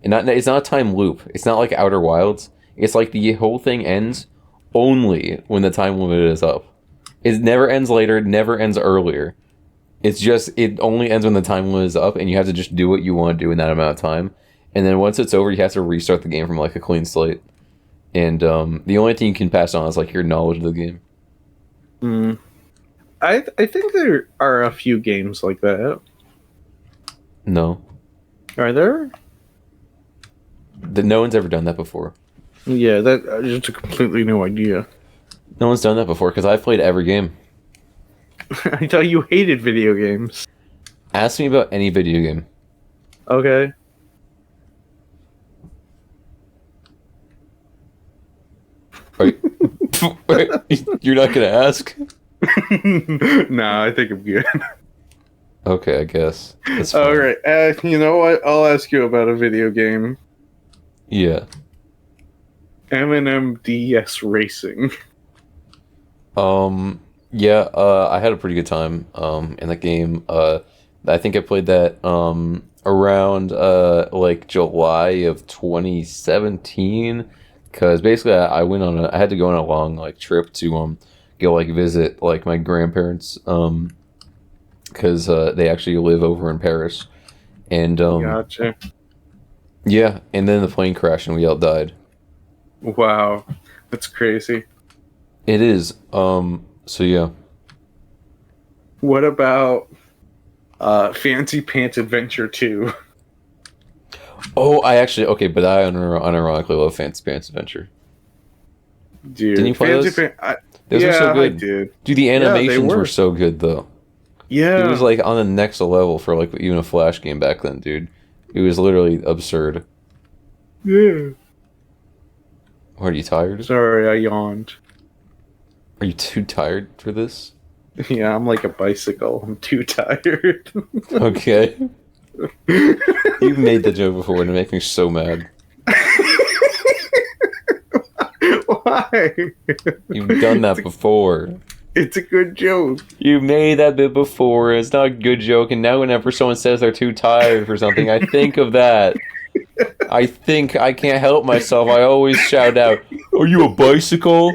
And it's not a time loop. It's not like Outer Wilds. It's like the whole thing ends only when the time limit is up. It never ends later, it never ends earlier. It's just, it only ends when the time limit is up, and you have to just do what you want to do in that amount of time. And then once it's over, you have to restart the game from like a clean slate. And the only thing you can pass on is like your knowledge of the game. I think there are a few games like that. No. Are there? No one's ever done that before. Yeah, that just a completely new idea. No one's done that before because I've played every game. I thought you hated video games. Ask me about any video game. Okay. Right? You're not gonna ask? Nah, I think I'm good. Okay, I guess. That's fine. All right. You know what? I'll ask you about a video game. Yeah. M&M DS Racing. Yeah, I had a pretty good time, in the game. I think I played that, around, like, July of 2017, because basically I had to go on a long, like, trip to, go, like, visit, like, my grandparents, because, they actually live over in Paris, and, Gotcha. yeah, and then the plane crashed and we all died. Wow. That's crazy. It is, so yeah. What about Fancy Pants Adventure 2? Oh, okay, but I unironically love Fancy Pants Adventure. Dude, Didn't you play those? Those yeah, were so good. I did. Dude, the Yeah, they animations were. were so good, though. Yeah. It was, like, on the next level for, like, even a Flash game back then, dude. It was literally absurd. Yeah. Are you tired? Sorry, I yawned. Are you too tired for this? Yeah, I'm like a bicycle. I'm too tired. Okay. You've made the joke before and it makes me so mad. Why? You've done that before. It's a good joke. You made that bit before. It's not a good joke, and now whenever someone says they're too tired for something, I think of that. I think I can't help myself. I always shout out, "Are you a bicycle?"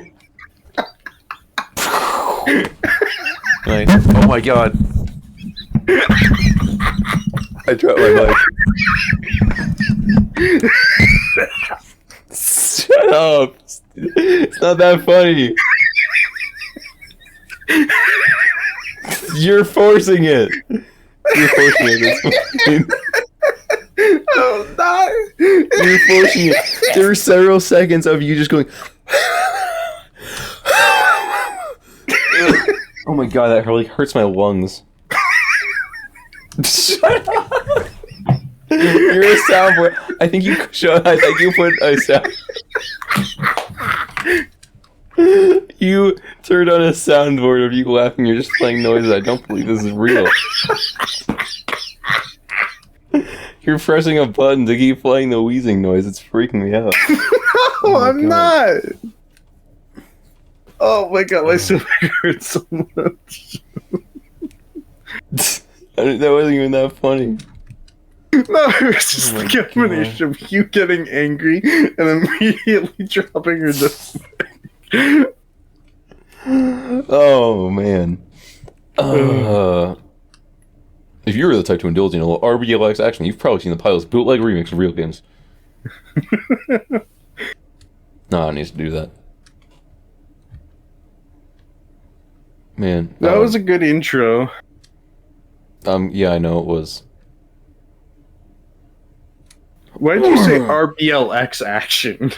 Like, oh my god. I dropped my mic. Shut up. It's not that funny. You're forcing it. You're forcing it. Oh, not. You're forcing it. There are several seconds of you just going. Oh my god, that really hurts my lungs. Shut up. You're a soundboard. I think you put a sound. You turned on a soundboard of you laughing. You're just playing noises. I don't believe this is real. You're pressing a button to keep playing the wheezing noise. It's freaking me out. No, I'm not. Oh my god, my stomach hurts so much. That wasn't even that funny. No, it was just Oh the my combination of you getting angry and immediately dropping your nose. Oh man. If you were the type to indulge in a little RBLX action, you've probably seen the Pilot's bootleg remix of real games. No, I need to do that. Man. That was a good intro. Yeah, I know it was. Why did you say RBLX action?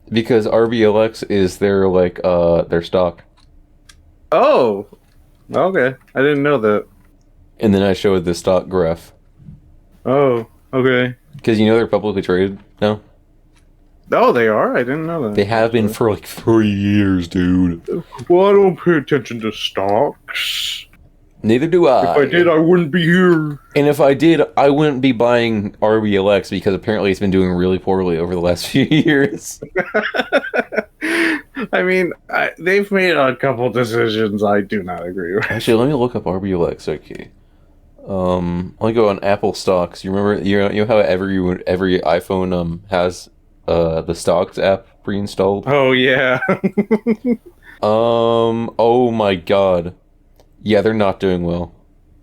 Because RBLX is their, like, their stock. Oh, okay. I didn't know that. And then I showed the stock graph. Oh, okay. Because you know they're publicly traded now? Oh, they are? I didn't know that. They have been for, like, 3 years, dude. Well, I don't pay attention to stocks. Neither do I. If I did, I wouldn't be here. And if I did, I wouldn't be buying RBLX because apparently it's been doing really poorly over the last few years. I mean, they've made a couple decisions I do not agree with. Actually, let me look up RBLX. Okay. Let me go on Apple stocks. You remember, you know how every iPhone has the stocks app pre-installed? Oh yeah. Oh my god. Yeah, they're not doing well.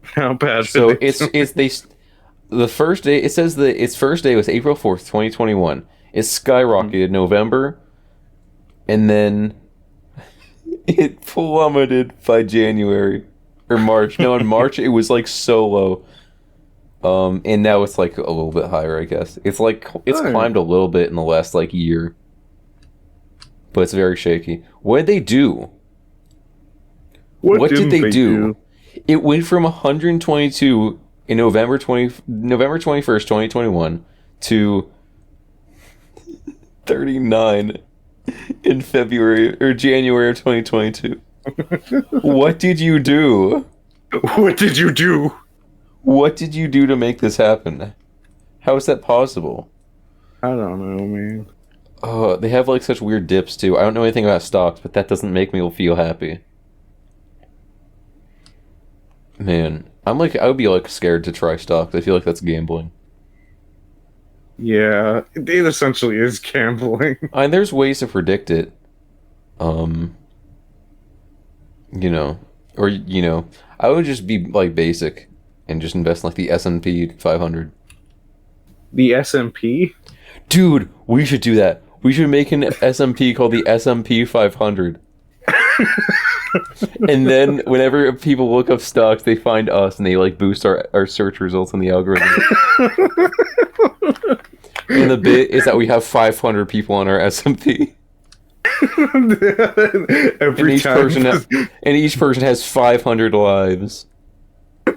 How bad? So the first day, it says that its first day was April 4th, 2021. It skyrocketed November, and then it plummeted by January or March. No, in March it was like so low. And now it's like a little bit higher, I guess. It's like it's climbed a little bit in the last like year. but it's very shaky. What did they do? What did didn't they do? It went from 122 in November 21st, 2021 to 39 in February or January of 2022. What did you do? What did you do? What did you do to make this happen? How is that possible? I don't know, man. Oh, they have like such weird dips too. I don't know anything about stocks, but that doesn't make me feel happy. Man, I would be like scared to try stocks. I feel like that's gambling. Yeah, it essentially is gambling. There's ways to predict it. You know, or I would just be like basic and just invest in like the S&P 500. The S&P? Dude, we should do that. We should make an S&P called the S&P 500. And then whenever people look up stocks, they find us and they like boost our search results in the algorithm. And the bit is that we have 500 people on our S&P. Each person has 500 lives.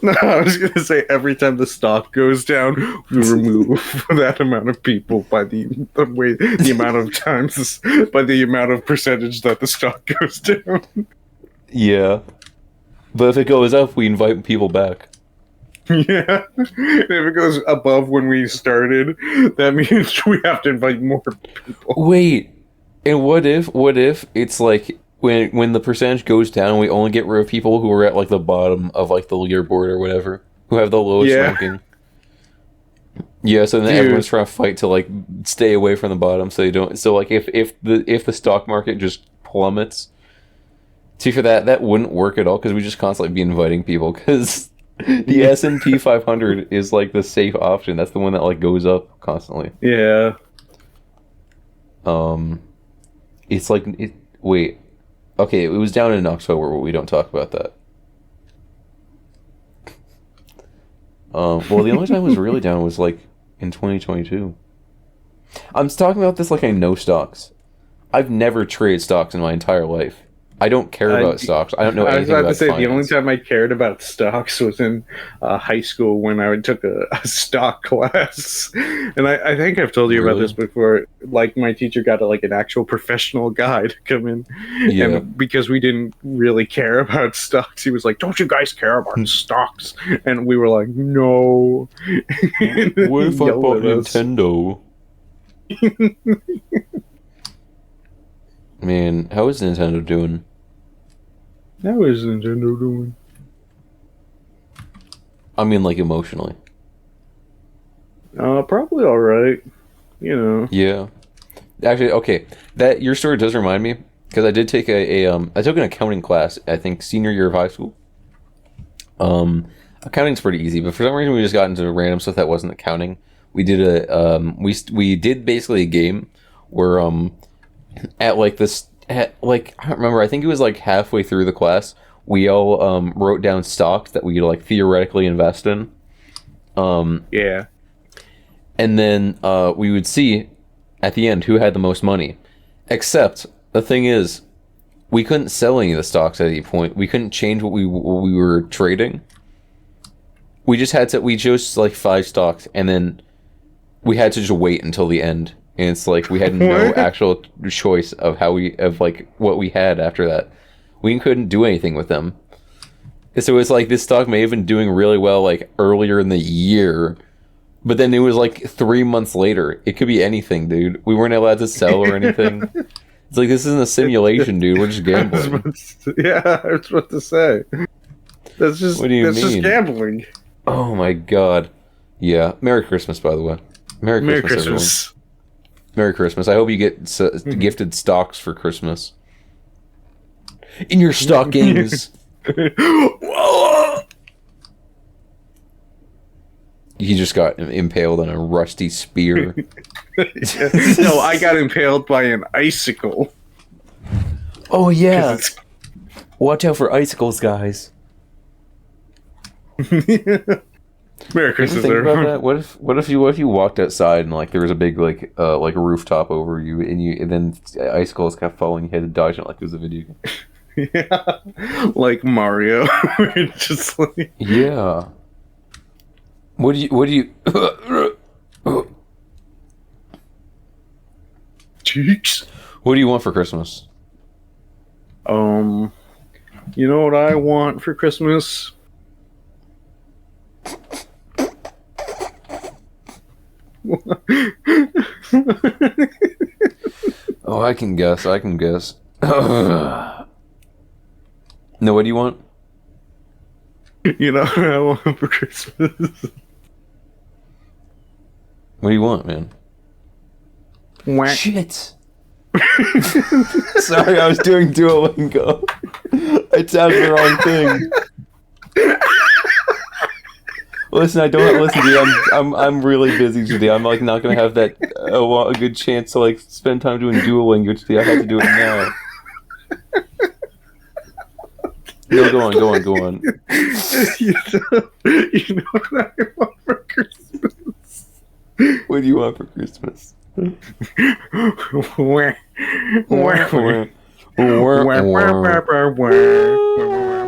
No, I was gonna say every time the stock goes down, we remove that amount of people by the amount of times, by the amount of percentage that the stock goes down. Yeah, but if it goes up, we invite people back. Yeah, if it goes above when we started, that means we have to invite more people. Wait, and what if it's like when the percentage goes down, we only get rid of people who are at like the bottom of like the leaderboard or whatever, who have the lowest ranking. Yeah, so then everyone's trying to fight to like stay away from the bottom, so they don't. So like if the stock market just plummets, see for that wouldn't work at all because we just constantly be inviting people because the S&P 500 is like the safe option. That's the one that like goes up constantly. Yeah. It's like wait. Okay, it was down in October, but we don't talk about that. Well, the only time it was really down was like in 2022. I'm talking about this like I know stocks. I've never traded stocks in my entire life. I don't care about stocks. I don't know anything about finance. I was about to say, the only time I cared about stocks was in high school when I took a stock class. And I think I've told you about this before. Like, my teacher got an actual professional guy to come in. Yeah. And because we didn't really care about stocks, he was like, don't you guys care about stocks? And we were like, no. What if I bought Nintendo? Man, how is Nintendo doing? How is Nintendo doing? I mean, like, emotionally. Probably alright. You know. Yeah. Actually, okay. That your story does remind me, because I did take I took an accounting class, I think, senior year of high school. Accounting's pretty easy, but for some reason we just got into random stuff that wasn't accounting. We did we did basically a game where, at like this, I don't remember, I think it was like halfway through the class, we all wrote down stocks that we could like theoretically invest in. Yeah. And then we would see at the end who had the most money. Except the thing is, we couldn't sell any of the stocks at any point. We couldn't change what we were trading. We chose like 5 stocks, and then we had to just wait until the end. And it's like we had no actual choice of what we had after that. We couldn't do anything with them. So it's like this stock may have been doing really well like earlier in the year, but then it was like 3 months later. It could be anything, dude. We weren't allowed to sell or anything. It's like, this isn't a simulation, dude. We're just gambling. I was about to say. That's just, what do you mean? Just gambling. Oh my god. Yeah. Merry Christmas, by the way. Merry Christmas, everyone. Merry Christmas. I hope you get gifted stocks for Christmas. In your stockings. He just got impaled on a rusty spear. No, I got impaled by an icicle. Oh yeah. Watch out for icicles, guys. Merry You ever Christmas, think about everyone. that? What if you walked outside and like there was a big like a rooftop over you and then icicles kept falling, you had to dodge it like it was a video game. Yeah, like Mario. Just like Yeah. What do you cheeks. what do you want for Christmas? You know what I want for Christmas? Oh, I can guess. No, what do you want? You know what I want for Christmas? What do you want, man? Whack. Shit. Sorry, I was doing Duolingo. I tapped the wrong thing. Listen, dude. I'm really busy today. I'm like not gonna have that a good chance to like spend time doing Duolingo today. I have to do it now. No, go on. You know what I want for Christmas? What do you want for Christmas? Whack. Wah, wah, wah, wah.